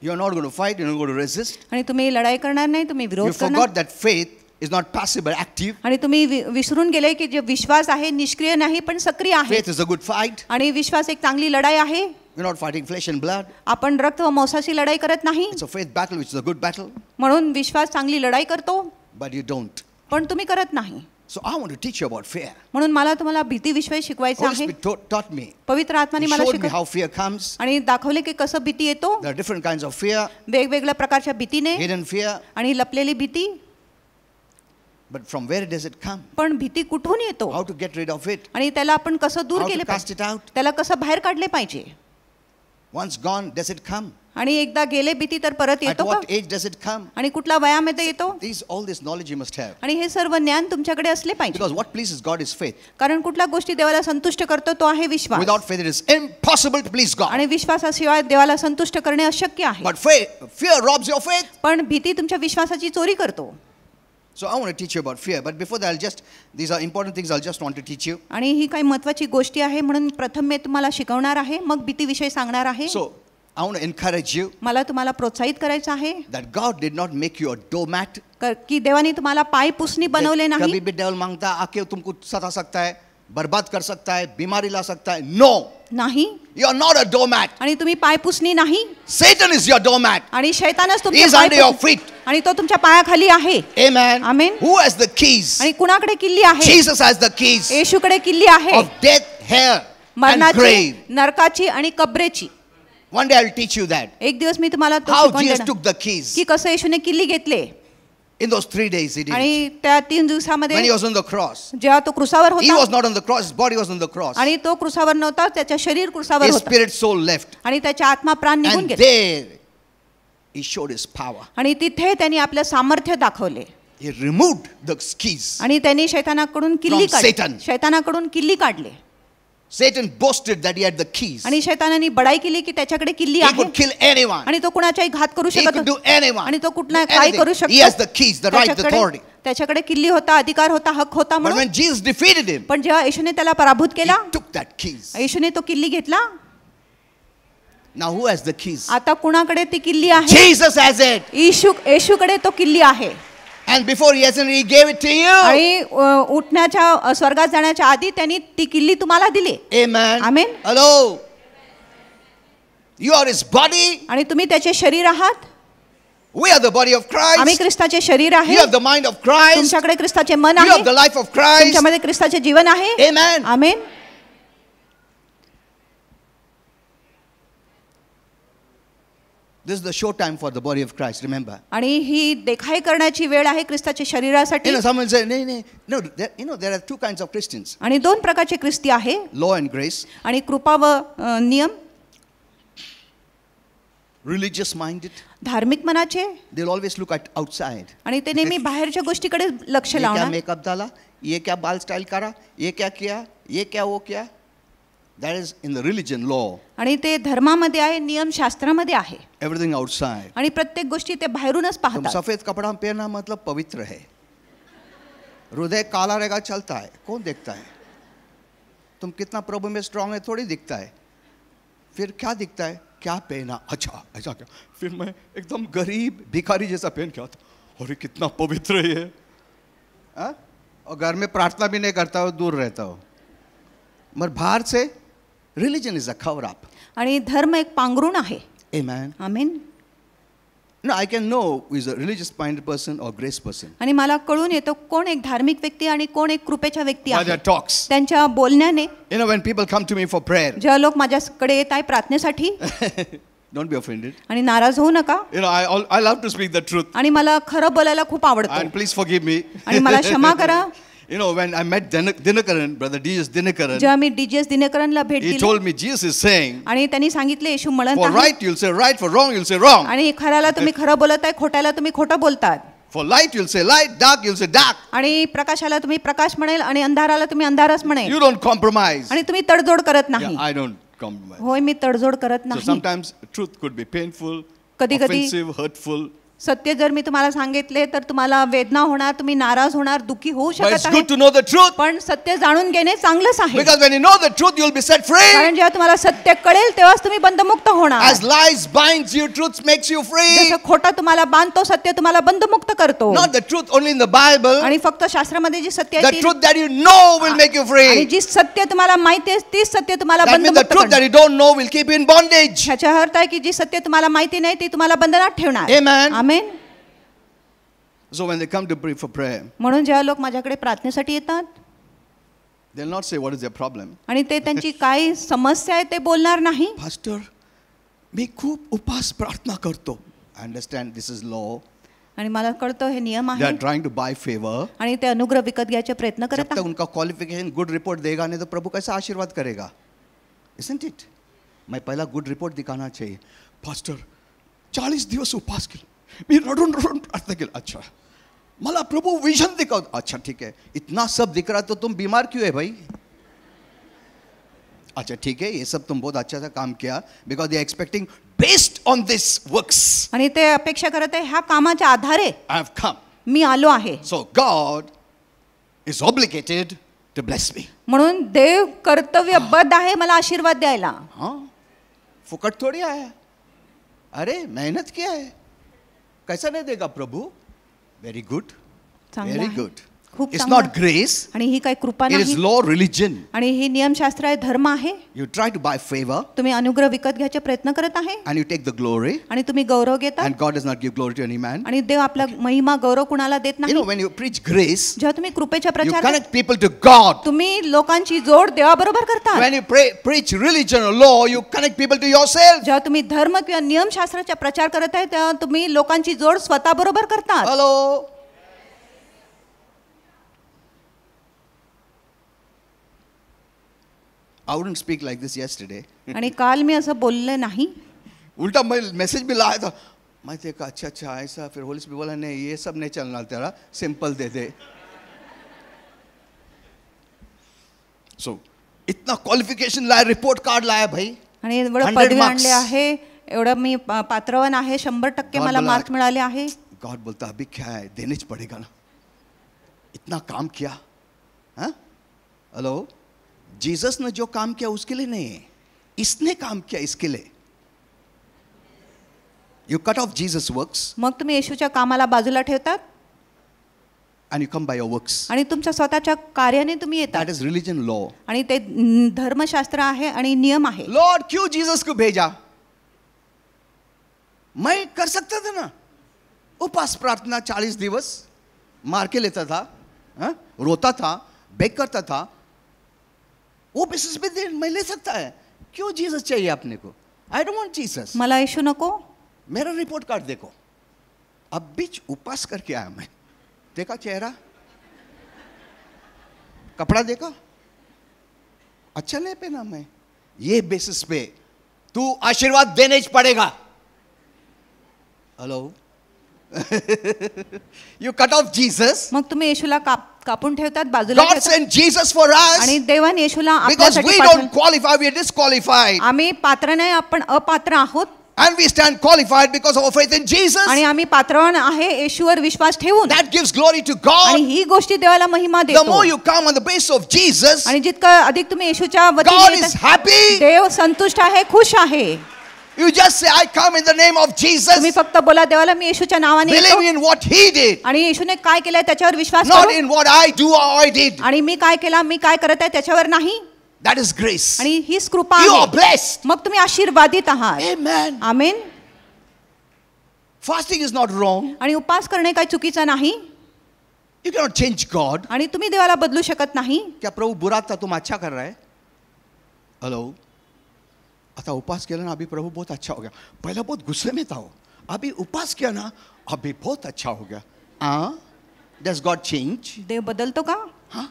Speaker 1: You're not going to fight, you're not going to resist.
Speaker 2: आणि तुम्ही लढाई करणार नाही, तुम्ही
Speaker 1: You
Speaker 2: विरोध करणार.
Speaker 1: forgot that faith is not passive but active.
Speaker 2: आणि तुम्ही विसरून गेले की जे विश्वास आहे निष्क्रिय नाही पण सक्रिय आहे.
Speaker 1: Faith is a good fight.
Speaker 2: आणि विश्वास एक चांगली लढाई आहे.
Speaker 1: We're not fighting flesh and blood.
Speaker 2: आपण रक्त व मांसाची लढाई करत नाही.
Speaker 1: It's a faith battle, which is a good battle.
Speaker 2: म्हणून विश्वास चांगली लढाई करतो,
Speaker 1: But you don't.
Speaker 2: पण तुम्ही करत नाही.
Speaker 1: So I want to teach you about fear.
Speaker 2: म्हणून मला तुम्हाला भीतीविषयी शिकवायचं
Speaker 1: Holy
Speaker 2: आहे.
Speaker 1: Spirit taught me.
Speaker 2: पवित्र आत्म्याने
Speaker 1: He
Speaker 2: मला
Speaker 1: showed me
Speaker 2: शिकवलं
Speaker 1: how fear comes.
Speaker 2: आणि दाखवले की कसं भीती येतो.
Speaker 1: There are different kinds of fear.
Speaker 2: वेगवेगळ्या प्रकारच्या भीतीने
Speaker 1: Hidden fear.
Speaker 2: आणि लपलेली भीती.
Speaker 1: But from where does it come?
Speaker 2: पण भीती कुठून येतो
Speaker 1: How to get rid of it?
Speaker 2: आणि त्याला आपण कसं दूर
Speaker 1: How
Speaker 2: केले
Speaker 1: to cast
Speaker 2: पाहिजे,
Speaker 1: it out?
Speaker 2: त्याला कसं बाहेर काढले पाहिजे.
Speaker 1: Once gone, does it come?
Speaker 2: आणि एकदा गेले भीती तर परत
Speaker 1: At
Speaker 2: येतो का
Speaker 1: what age does it come?
Speaker 2: आणि कुठल्या वयामध्ये येतो.
Speaker 1: All this knowledge you must have.
Speaker 2: आणि हे सर्व ज्ञान तुमच्याकडे असले पाहिजे.
Speaker 1: Because what pleases God is faith.
Speaker 2: कारण कुठल्या गोष्टी देवाला संतुष्ट करतो तो आहे विश्वास.
Speaker 1: Without faith, it is impossible to please God.
Speaker 2: आणि विश्वासाशिवाय देवाला संतुष्ट करणे अशक्य आहे.
Speaker 1: But fear robs your faith.
Speaker 2: पण भीती तुमच्या विश्वासाची चोरी करतो.
Speaker 1: So I want to teach you about fear. But before that, these are important things I'll just want to teach you.
Speaker 2: आणि ही काही महत्त्वाची गोष्टी आहे म्हणून प्रथम मी तुम्हाला शिकवणार आहे, मग भीतीविषयी सांगणार आहे.
Speaker 1: So I want to encourage you
Speaker 2: मला तुम्हाला प्रोत्साहित करायचं आहे
Speaker 1: that God did not make you a doormat.
Speaker 2: की देवाने तुम्हाला पाय पुसणी बनवले नाही.
Speaker 1: कभी भी devil मांगता आके तुमको सता सकता है, बर्बाद कर सकता है, बीमारी ला सकता है. No.
Speaker 2: नाही.
Speaker 1: You are not a doormat.
Speaker 2: आणि तुम्ही पाय पुसणी नाही.
Speaker 1: Satan is your doormat.
Speaker 2: आणि शैतानच
Speaker 1: He
Speaker 2: तुमच्या
Speaker 1: is under your feet.
Speaker 2: आणि तो तुमच्या पायाखाली आहे.
Speaker 1: Amen.
Speaker 2: Amen.
Speaker 1: Who has the keys?
Speaker 2: आणि कुणाकडे किल्ली आहे.
Speaker 1: Jesus has the keys
Speaker 2: येशूकडे किल्ली आहे.
Speaker 1: of death, hell, and
Speaker 2: मरणाची,
Speaker 1: grave.
Speaker 2: नरकाची आणि कब्रेची.
Speaker 1: One day I'll teach you that.
Speaker 2: एक दिवस मी तुम्हाला तो
Speaker 1: How
Speaker 2: शिकवून
Speaker 1: Jesus
Speaker 2: देणार
Speaker 1: took the keys.
Speaker 2: की कसं येशूने किल्ली घेतले.
Speaker 1: In those 3 days he did it.
Speaker 2: आणि त्या 3
Speaker 1: When
Speaker 2: दिवसामध्ये
Speaker 1: he was on the cross.
Speaker 2: जेव्हा तो क्रुसावर
Speaker 1: He was
Speaker 2: होता
Speaker 1: not on the cross, his body was on the cross.
Speaker 2: आणि तो क्रुसावर नव्हता, त्याच्या शरीर क्रुसावर
Speaker 1: His
Speaker 2: होता
Speaker 1: spirit soul left.
Speaker 2: आणि त्याच्या आत्मा प्राण निघून
Speaker 1: And
Speaker 2: गेला.
Speaker 1: there he showed his power.
Speaker 2: आणि तिथे त्यांनी आपलं सामर्थ्य दाखवले.
Speaker 1: He removed the keys.
Speaker 2: आणि त्यांनी शैतानाकडून किल्ली
Speaker 1: From
Speaker 2: काढली.
Speaker 1: Satan.
Speaker 2: शैतानाकडून किल्ली काढले.
Speaker 1: Satan boasted that he had the keys.
Speaker 2: आणि शैतानाने बडाई केली की त्याच्याकडे किल्ली
Speaker 1: He
Speaker 2: आहे
Speaker 1: could kill anyone.
Speaker 2: आणि तो कुणाच्याही घात करू
Speaker 1: He
Speaker 2: शकत
Speaker 1: could do
Speaker 2: होता.
Speaker 1: anyone.
Speaker 2: आणि तो कुठला काय
Speaker 1: Anything.
Speaker 2: करू
Speaker 1: He has the
Speaker 2: शकतो.
Speaker 1: keys, the right, the authority.
Speaker 2: त्याच्याकडे किल्ली होता, अधिकार होता, हक होता.
Speaker 1: But
Speaker 2: म्हणून
Speaker 1: when Jesus defeated him,
Speaker 2: पण जेव्हा येशूने त्याला पराभूत केला,
Speaker 1: he took that keys.
Speaker 2: येशूने तो किल्ली घेतला.
Speaker 1: Now who has the keys?
Speaker 2: आता कुणाकडे ती किल्ली आहे.
Speaker 1: Jesus has it.
Speaker 2: येशूकडे तो किल्ली आहे.
Speaker 1: And before he ascended, he gave it to you.
Speaker 2: आणि उठण्याच्या स्वर्गात जाण्याच्या आधी त्यांनी ती किल्ली तुम्हाला दिली.
Speaker 1: Amen.
Speaker 2: Amen.
Speaker 1: Hello. You are his body.
Speaker 2: आणि तुम्ही त्याचे शरीर आहात.
Speaker 1: We are the body of
Speaker 2: आम्ही
Speaker 1: Christ.
Speaker 2: ख्रिस्ताचे शरीर आहे.
Speaker 1: You have the mind of Christ.
Speaker 2: तुमच्याकडे ख्रिस्ताचे मन
Speaker 1: You
Speaker 2: आहे.
Speaker 1: have the life of Christ.
Speaker 2: तुमच्यामध्ये ख्रिस्ताचे जीवन आहे.
Speaker 1: Amen.
Speaker 2: Amen.
Speaker 1: This is the show time for the body of Christ, remember.
Speaker 2: आणि ही देखाई करण्याची वेळ आहे ख्रिस्ताच्या शरीरासाठी.
Speaker 1: Someone say, no, there are two kinds of Christians.
Speaker 2: आणि 2 प्रकारचे ख्रिस्ती आहे.
Speaker 1: Law and grace.
Speaker 2: आणि कृपा व नियम.
Speaker 1: Religious minded.
Speaker 2: धार्मिक मनाचे.
Speaker 1: They'll always look at outside.
Speaker 2: आणि ते नेहमी बाहेरच्या गोष्टीकडे लक्ष
Speaker 1: ये क्या
Speaker 2: लावणार.
Speaker 1: मेकअप डाला, ये क्या बाल स्टाइल करा, ये क्या किया, ये क्या वो KIA. That is in the religion law.
Speaker 2: आणि ते धर्मामध्ये आहे, नियम शास्त्रामध्ये आहे.
Speaker 1: Everything outside.
Speaker 2: आणि प्रत्येक गोष्टी ते बाहेरूनच
Speaker 1: तुम
Speaker 2: पाहतात.
Speaker 1: सफेद कपड़ा पहनना मतलब पवित्र है. हृदय काला रहेगा चलता है, कौन देखता है. तुम कितना प्रभु में स्ट्रांग है थोड़ी दिखता है. फिर क्या दिखता है, क्या पहना, अच्छा ऐसा क्या. फिर मैं एकदम गरीब भिखारी जैसा पहन के आता, अरे कितना पवित्र है. और घर में प्रार्थना भी नहीं करता हो, दूर रहता हो. मगर बाहर से religion is a cover up.
Speaker 2: आणि धर्म एक पांघरुण आहे.
Speaker 1: Amen.
Speaker 2: Amen.
Speaker 1: No, I can know who is a religious minded person or grace person.
Speaker 2: आणि मला कळून येतो कोण एक धार्मिक व्यक्ती आणि कोण एक कृपेच्या व्यक्ती
Speaker 1: By
Speaker 2: आहे.
Speaker 1: their talks.
Speaker 2: त्यांच्या बोलण्याने.
Speaker 1: When people come to me for prayer.
Speaker 2: जेव्हा लोक माझ्याकडे येत आहे प्रार्थनेसाठी.
Speaker 1: Don't be offended.
Speaker 2: आणि नाराज होऊ नका.
Speaker 1: I love to speak the truth.
Speaker 2: आणि मला खरं बोलायला खूप आवडतं.
Speaker 1: And please forgive me.
Speaker 2: आणि मला क्षमा करा.
Speaker 1: When I met Dinakaran, brother D.S. Dinakaran,
Speaker 2: जेव्हा मी डीजीएस दिनकरनला भेट
Speaker 1: he
Speaker 2: दिली
Speaker 1: told me Jesus is saying,
Speaker 2: आणि त्यांनी सांगितले येशू म्हणत
Speaker 1: for
Speaker 2: आहे
Speaker 1: right you'll say right, for wrong you'll say wrong.
Speaker 2: आणि खऱ्याला तुम्ही खरं बोलत आहे, खोट्याला तुम्ही खोटं बोलतात.
Speaker 1: For light you'll say light, dark you'll say dark.
Speaker 2: आणि प्रकाशाला तुम्ही प्रकाश म्हणेल आणि अंधाराला तुम्ही अंधारच म्हणेल.
Speaker 1: You don't compromise.
Speaker 2: आणि तुम्ही तडजोड करत नाही.
Speaker 1: Yeah, I don't compromise.
Speaker 2: होय, मी तडजोड करत
Speaker 1: So
Speaker 2: नाही.
Speaker 1: sometimes truth could be painful,
Speaker 2: कधी-कधी
Speaker 1: offensive, hurtful.
Speaker 2: सत्य जर मी तुम्हाला सांगितले तर तुम्हाला वेदना होणार, तुम्ही नाराज होणार, दुःखी होऊ
Speaker 1: But it's
Speaker 2: शकत
Speaker 1: good to
Speaker 2: आहे.
Speaker 1: know the truth.
Speaker 2: पण सत्य जाणून घेणे चांगलंच आहे.
Speaker 1: Because when you know the truth, you'll be set free.
Speaker 2: कारण जेव्हा तुम्हाला सत्य कळेल तेव्हाच तुम्ही बंधमुक्त होणार.
Speaker 1: As lies binds you, truth makes you free.
Speaker 2: जसं खोटा तुम्हाला बांधतो, सत्य तुम्हाला बंधमुक्त करतो.
Speaker 1: Not the truth only in the Bible.
Speaker 2: आणि फक्त शास्त्रामध्ये जी सत्य
Speaker 1: The
Speaker 2: आहे ती-
Speaker 1: truth that you know will make you
Speaker 2: आणि
Speaker 1: free.
Speaker 2: जी सत्य तुम्हाला माहिती आहे तीच सत्य तुम्हाला
Speaker 1: That means the
Speaker 2: बंधमुक्त
Speaker 1: truth that
Speaker 2: करणार.
Speaker 1: you don't know will keep you in bondage.
Speaker 2: ह्याचा अर्थ आहे की जी सत्य तुम्हाला माहिती नाही ती तुम्हाला बंधनात ठेवणार.
Speaker 1: Amen.
Speaker 2: Amen.
Speaker 1: So when they come to pray for prayer,
Speaker 2: म्हणून जेव्हा लोक माझ्याकडे प्रार्थनेसाठी येतात
Speaker 1: they'll not say what is their problem.
Speaker 2: आणि ते त्यांची काय समस्या आहे ते बोलणार नाही.
Speaker 1: Pastor, मी खूप उपास प्रार्थना करतो. I understand this is law.
Speaker 2: आणि मला कळतं हे नियम
Speaker 1: They
Speaker 2: आहे
Speaker 1: are trying to buy favor.
Speaker 2: आणि ते अनुग्रह विकत घ्यायचे प्रयत्न
Speaker 1: जब
Speaker 2: करत
Speaker 1: तक
Speaker 2: आहेत.
Speaker 1: उनका क्वालिफिकेशन गुड रिपोर्ट देगा नहीं तो प्रभु कैसा आशीर्वाद करेगा? Isn't it? मैं पहला गुड रिपोर्ट दिखाना चाहिए. पास्टर 40 दिवस उपवास केला, मी रडून रडून प्रार्थना केली. अच्छा, मला प्रभु विजन दिखाओ. अच्छा ठीक है, इतना सब दिख रहा तो तुम बीमार क्यों है भाई? अच्छा ठीक है, ये सब तुम बहुत अच्छा सा काम किया. Because they are expecting based on this works
Speaker 2: आणि ते अपेक्षा करत आहे ह्या कामाच्या आधारे
Speaker 1: आई हैव कम.
Speaker 2: मी आलो आहे.
Speaker 1: So God is obligated to bless me.
Speaker 2: म्हणून देव कर्तव्यबद्ध आहे मला आशीर्वाद द्यायला.
Speaker 1: हाँ, फुकट थोड़ी आया. अरे मेहनत किया है, कैसा नहीं देगा प्रभु? वेरी गुड,
Speaker 2: चांगलं
Speaker 1: वेरी
Speaker 2: आहे.
Speaker 1: गुड.
Speaker 2: खूप
Speaker 1: इट्स
Speaker 2: चांगलं
Speaker 1: नॉट ग्रेस,
Speaker 2: आणि ही काही कृपा
Speaker 1: इट इज
Speaker 2: नाही
Speaker 1: लॉ रिलीजन.
Speaker 2: आणि ही नियमशास्त्र आहे, धर्म आहे.
Speaker 1: You try to buy favour
Speaker 2: तुम्ही अनुग्रह विकत घ्यायचे प्रयत्न करत आहे
Speaker 1: and you take the glory,
Speaker 2: आणि तुम्ही गौरव घेता
Speaker 1: and God does not give glory to any man.
Speaker 2: आणि देव आपला महिमा गौरव कुणाला देत
Speaker 1: You
Speaker 2: नाही.
Speaker 1: know, when you preach grace,
Speaker 2: जेव्हा तुम्ही कृपेचा
Speaker 1: you
Speaker 2: प्रचार करता,
Speaker 1: connect people to God.
Speaker 2: तुम्ही लोकांची जोड देवाबरोबर करता.
Speaker 1: When you preach religion or law, you connect people to yourself.
Speaker 2: जेव्हा तुम्ही धर्म किंवा नियमशास्त्राचा प्रचार करत आहे तेव्हा तुम्ही लोकांची जोड स्वतःबरोबर करता.
Speaker 1: Hello. I wouldn't speak like this yesterday.
Speaker 2: आणि काल मी असं बोलले नाही.
Speaker 1: उल्टा मैं मैसेज भी लाया था. मैं देखा अच्छा अच्छा ऐसा, फिर होली स्पिरिट बोला नहीं ये सब नहीं चलना तेरा, सिंपल दे दे. सो इतना क्वालिफिकेशन लाया, रिपोर्ट कार्ड लाया भाई.
Speaker 2: आणि एवढं
Speaker 1: 100
Speaker 2: पदवी
Speaker 1: marks.
Speaker 2: आणले आहे, एवढं मी पात्रवान आहे, 100%
Speaker 1: God
Speaker 2: मला
Speaker 1: बोला-
Speaker 2: मार्क मिळाले आहे.
Speaker 1: गॉड बोलता अभी क्या है, देने च पड़ेगा ना, इतना काम किया. हाँ, हेलो, जीसस ने जो काम किया उसके लिए नहीं है, इसने काम किया इसके लिए. You cut off Jesus works
Speaker 2: मग तुम्ही येशूच्या कामाला बाजूला ठेवतात
Speaker 1: and you come by your works.
Speaker 2: आणि तुमच्या स्वतःच्या कार्याने तुम्ही येतात.
Speaker 1: That is religion law.
Speaker 2: आणि ते धर्मशास्त्र आहे आणि नियम आहे.
Speaker 1: लॉर्ड क्यों जीसस को भेजा? मैं कर सकता था ना, उपास प्रार्थना 40 दिवस मार के लेता था, हाँ? रोता था, बेग करता था, वो बेसिस पे मैं ले सकता है. क्यों जीसस चाहिए आपने को? I don't want Jesus.
Speaker 2: मला येशू नको.
Speaker 1: मेरा रिपोर्ट कार्ड देखो, अब बीच उपास करके आया मैं. देखा चेहरा, कपड़ा देखा, अच्छा नहीं पहना मैं. ये बेसिस पे तू आशीर्वाद देने ही पड़ेगा. Hello. You cut off Jesus.
Speaker 2: मग तुम्ही येशूला कापून ठेवतात, बाजूला
Speaker 1: गॉड
Speaker 2: ठेवतात.
Speaker 1: सेंट जीसस फॉर
Speaker 2: आणि
Speaker 1: अस
Speaker 2: देवाने येशूला
Speaker 1: बिकॉज
Speaker 2: आपल्यासाठी
Speaker 1: वी
Speaker 2: पाठवलं.
Speaker 1: Don't qualify, we are disqualified.
Speaker 2: आम्ही पात्र नाही, आपण अपात्र आहोत.
Speaker 1: And we stand qualified because of our faith in Jesus.
Speaker 2: आणि आम्ही पात्रवान आहे येशूवर विश्वास ठेवून.
Speaker 1: That gives glory to
Speaker 2: आणि
Speaker 1: God.
Speaker 2: ही गोष्टी देवाला महिमा
Speaker 1: The
Speaker 2: देतो.
Speaker 1: more you come on the basis of Jesus,
Speaker 2: आणि जितकं अधिक तुम्ही येशूच्या
Speaker 1: God
Speaker 2: वतीने
Speaker 1: is
Speaker 2: येतात,
Speaker 1: happy.
Speaker 2: देव संतुष्ट आहे, खुश आहे.
Speaker 1: You just say, I come in the name of
Speaker 2: तुम्ही
Speaker 1: Jesus,
Speaker 2: फक्त बोला देवाला मी येशूच्या नावाने येतो
Speaker 1: believing in what He did,
Speaker 2: आणि येशूने काय केलंय त्याच्यावर विश्वास
Speaker 1: not
Speaker 2: करू.
Speaker 1: in what I do or I did.
Speaker 2: आणि मी काय केला, मी काय करत आहे त्याच्यावर नाही.
Speaker 1: That is grace.
Speaker 2: आणि हीच कृपा
Speaker 1: You are
Speaker 2: आहे.
Speaker 1: blessed.
Speaker 2: मग तुम्ही आशीर्वादित आहात.
Speaker 1: Amen.
Speaker 2: Amen.
Speaker 1: Fasting is not wrong.
Speaker 2: आणि उपवास करणे काही चुकीचं नाही.
Speaker 1: You cannot change God.
Speaker 2: आणि तुम्ही देवाला बदलू शकत नाही.
Speaker 1: क्या प्रभु बुरा था, तुम अच्छा कर रहे हैं? हेलो. आता उपास किया ना, अभी प्रभु बहुत अच्छा हो गया. पहले बहुत गुस्से में था वो, अभी उपास किया ना, अभी बहुत अच्छा हो गया. हाँ, does God change?
Speaker 2: देव बदलतो का?
Speaker 1: Huh?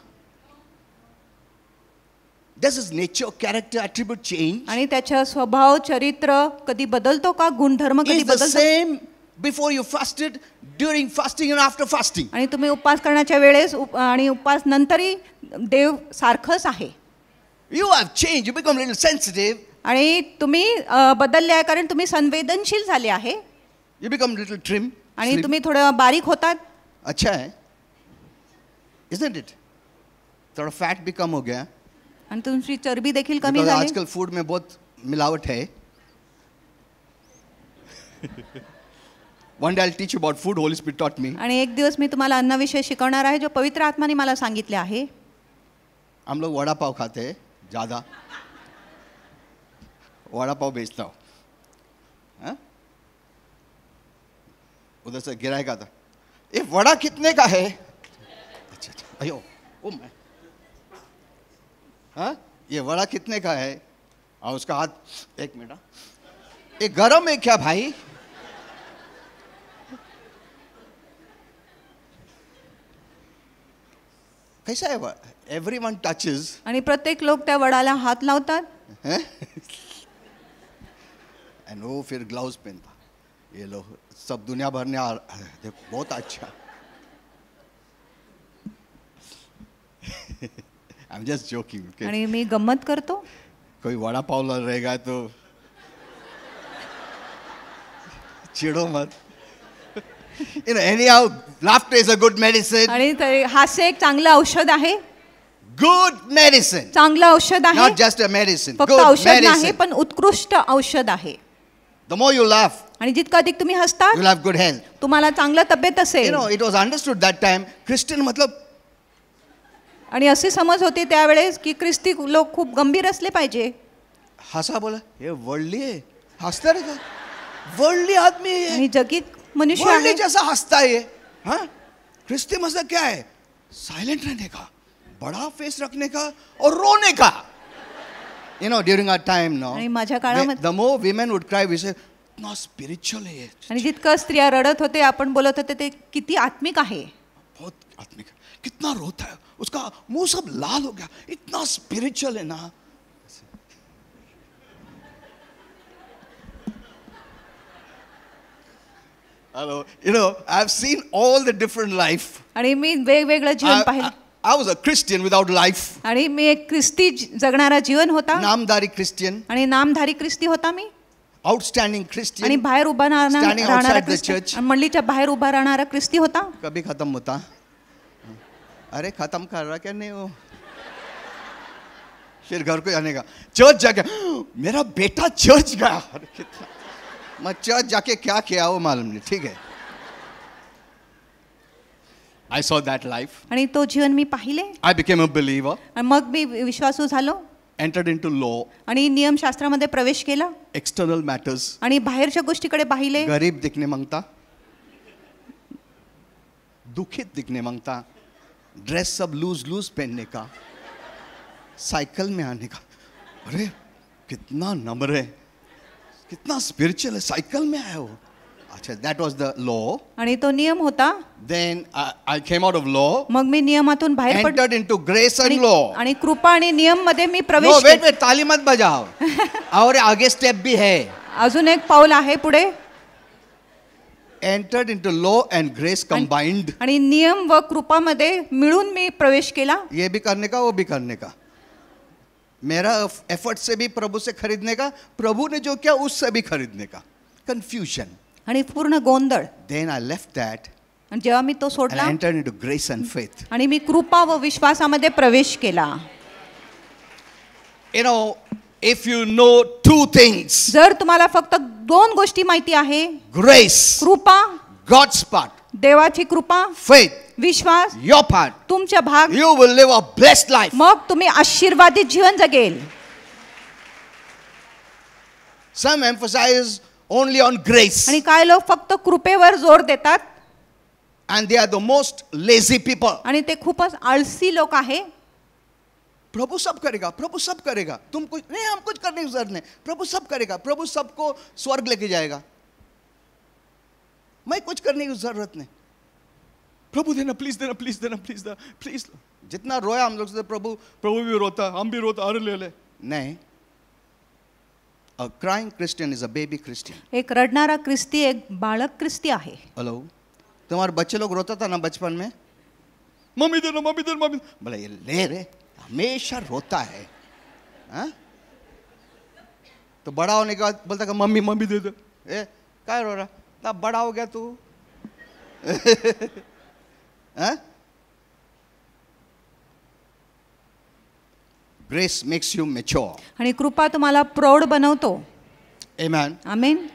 Speaker 1: Does his nature, character, attribute change?
Speaker 2: आणि त्याच्या स्वभाव चरित्र कधी बदलतो का? गुणधर्म कधी
Speaker 1: Is the
Speaker 2: बदलतो?
Speaker 1: same before you fasted, during fasting and after fasting.
Speaker 2: आणि तुम्ही उपवास करण्याच्या वेळेस आणि उपवास नंतरही देव सारखंच आहे.
Speaker 1: You have changed. You become a little sensitive.
Speaker 2: आणि तुम्ही बदलले आहे कारण तुम्ही संवेदनशील झाले आहे.
Speaker 1: You become a little trim.
Speaker 2: आणि
Speaker 1: Slim.
Speaker 2: तुम्ही थोडं बारीक होतात
Speaker 1: अच्छा है, isn't it? थोड़ा फैट भी कम हो गया
Speaker 2: आणि तुमची चरबी देखील कमी
Speaker 1: because
Speaker 2: झाली
Speaker 1: आजकल फूड में बहुत मिलावट है. One day I'll teach you about food. Holy Spirit taught me.
Speaker 2: आणि एक दिवस मी तुम्हाला अन्नाविषयी शिकवणार आहे जो पवित्र आत्माने मला सांगितले आहे.
Speaker 1: हम लोग वड़ा पाव खाते हैं ज़्यादा. वड़ा पाव बेचता हूँ, हाँ? उधर से गिराएगा था, ये वड़ा कितने का है? अच्छा अच्छा, अयो ओ मैं, हाँ, ये वड़ा कितने का है? और उसका हाथ, एक मिनट, ये गरम है क्या भाई? कैसा है वो? Everyone touches.
Speaker 2: आणि प्रत्येक लोक त्या वडाला हात लावतात
Speaker 1: एंड वो फिर ग्लव्स पहनता. ये लो सब दुनिया भर ने देखो बहुत अच्छा. I am just joking.
Speaker 2: आणि मी गंमत करतो.
Speaker 1: कोई वड़ा पाव ला रहेगा तो चिड़ो मत. You know, anyhow, laughter is a good medicine.
Speaker 2: आणि तरी हास्य एक चांगलं औषध आहे.
Speaker 1: Good medicine.
Speaker 2: चांगलं औषध आहे.
Speaker 1: Not just a medicine.
Speaker 2: फक्त
Speaker 1: Good
Speaker 2: औषध नाही
Speaker 1: medicine.
Speaker 2: पण उत्कृष्ट औषध आहे.
Speaker 1: The more you laugh,
Speaker 2: आणि जितकं अधिक तुम्ही हसता
Speaker 1: you'll have good health.
Speaker 2: तुम्हाला चांगलं तब्येत
Speaker 1: You
Speaker 2: असेल.
Speaker 1: know, it was understood that time. Christian मतलब
Speaker 2: आणि अशी समज होती त्यावेळेस की ख्रिस्ती लोक खूप गंभीर असले पाहिजे.
Speaker 1: हंसा बोला ये वर्ल्डली है, हंसता रहेगा. वर्ल्डली आदमी है,
Speaker 2: आणि जगिक मनुष्य
Speaker 1: वर्ल्डली
Speaker 2: आहे.
Speaker 1: जैसा हंसता है ये. हाँ, क्रिस्ती मतलब क्या है? साइलेंट रहने का, बड़ा फेस रखने का और रोने का. You know, during our time now,
Speaker 2: आणि माझ्या काळामध्ये
Speaker 1: the more women would cry, we say, इतना spiritual है ये,
Speaker 2: आणि जितकं स्त्रिया रडत होते आपण बोलत होते ते किती आत्मिक आहे.
Speaker 1: बहुत आत्मिक है. कितना रोता है, उसका मुंह सब लाल हो गया, इतना स्पिरिचुअल है ना. Hello, you know, I've seen all the different life.
Speaker 2: आणि मी वेगवेगळं जीवन पाहिलं.
Speaker 1: I was a Christian without life.
Speaker 2: आणि मी एक ख्रिस्ती जगणारा जीवन होता.
Speaker 1: नामधारी Christian.
Speaker 2: आणि नामधारी ख्रिस्ती होता मी.
Speaker 1: Outstanding Christian.
Speaker 2: आणि बाहेर उभा
Speaker 1: Standing
Speaker 2: राहणारा
Speaker 1: outside the
Speaker 2: ख्रिस्ती
Speaker 1: church.
Speaker 2: आणि मंडळीच्या बाहेर उभा राहणारा ख्रिस्ती होता.
Speaker 1: कभी खत्म होता. अरे खत्म कर रहा क्या नहीं हो. फिर घर को जाने का, चर्च जाके मेरा बेटा चर्च गया. अरे कितना, मैं चर्च जाके क्या किया वो मालूम नहीं. ठीक है, I saw that life.
Speaker 2: आणि तो जीवन मी पाहिले.
Speaker 1: I became a believer.
Speaker 2: आणि मग मी विश्वासू झालो.
Speaker 1: Entered into law.
Speaker 2: आणि नियमशास्त्रामध्ये प्रवेश केला.
Speaker 1: External matters.
Speaker 2: आणि बाहेरच्या गोष्टीकडे पाहिले.
Speaker 1: गरीब दिखने मांगता, दुखित दिखने मांगता, ड्रेस सब लूज लूज पहनने का, साइकिल में आने का. अरे कितना नम्र है, कितना स्पिरिचुअल है, साइकिल में आया वो. अच्छा, that was the law.
Speaker 2: आणि तो नियम होता.
Speaker 1: Then I came out of law.
Speaker 2: मग मी नियमातून बाहेर पडलो.
Speaker 1: Entered into grace and law.
Speaker 2: आणि कृपा आणि नियम मध्ये मी
Speaker 1: No,
Speaker 2: प्रवेश
Speaker 1: wait,
Speaker 2: केला.
Speaker 1: wait, ताली मत बजाओ. और आगे स्टेप भी है.
Speaker 2: अजून एक पाऊल आहे पुढे.
Speaker 1: Entered into law and grace combined.
Speaker 2: आणि नियम व कृपामध्ये मिळून मी प्रवेश केला.
Speaker 1: ये भी करने का वो भी करने का. मेरा एफर्ट से भी प्रभु से खरीदने का, प्रभु ने जो किया उससे भी खरीदने का. Confusion.
Speaker 2: आणि पूर्ण गोंधळ.
Speaker 1: Then I left that
Speaker 2: आणि जेव्हा मी तो
Speaker 1: and
Speaker 2: सोडला
Speaker 1: I entered into grace and faith.
Speaker 2: आणि मी कृपा व विश्वासामध्ये प्रवेश केला.
Speaker 1: You know, if you know two things,
Speaker 2: जर तुम्हाला फक्त दोन गोष्टी माहिती आहे,
Speaker 1: grace,
Speaker 2: कृपा,
Speaker 1: God's part,
Speaker 2: देवाची कृपा,
Speaker 1: faith,
Speaker 2: विश्वास,
Speaker 1: your part,
Speaker 2: तुमच्या भाग,
Speaker 1: you will live a blessed life.
Speaker 2: मग तुम्ही आशीर्वादित जीवन जगेल.
Speaker 1: Some emphasize only on grace
Speaker 2: आणि काय लोक फक्त कृपेवर जोर देतात
Speaker 1: and they are the most lazy people.
Speaker 2: आणि ते खूपच आळसी लोक आहे.
Speaker 1: प्रभु सब करेगा, प्रभु सब करेगा, तुम कुछ नहीं, हम कुछ करने की जरूरत नहीं, प्रभु सब करेगा, प्रभु सबको स्वर्ग लेके जाएगा, मैं कुछ करने की जरूरत नहीं. प्रभु देना, प्लीज देना, प्लीज देना, प्लीज देना, प्लीज. जितना रोया हम लोग से, प्रभु प्रभु भी रोता, हम भी रोता, अरे ले ले. नहीं, a crying Christian is a baby Christian.
Speaker 2: एक रडणारा ख्रिस्ती एक बालक ख्रिस्ती आहे.
Speaker 1: हेलो, तुम्हारे बच्चे लोग रोता था ना बचपन में, मम्मी देना, मम्मी देना, मम्मी. बोले ये ले रे, हमेशा रोता है. हाँ, तो बड़ा होने के बाद बोलता कि मम्मी मम्मी दे दो. ए क्या रो रहा, तब बड़ा हो गया तू, Huh? Grace makes you mature.
Speaker 2: आणि कृपा तुम्हाला प्रौढ बनवतो.
Speaker 1: Amen.
Speaker 2: Amen.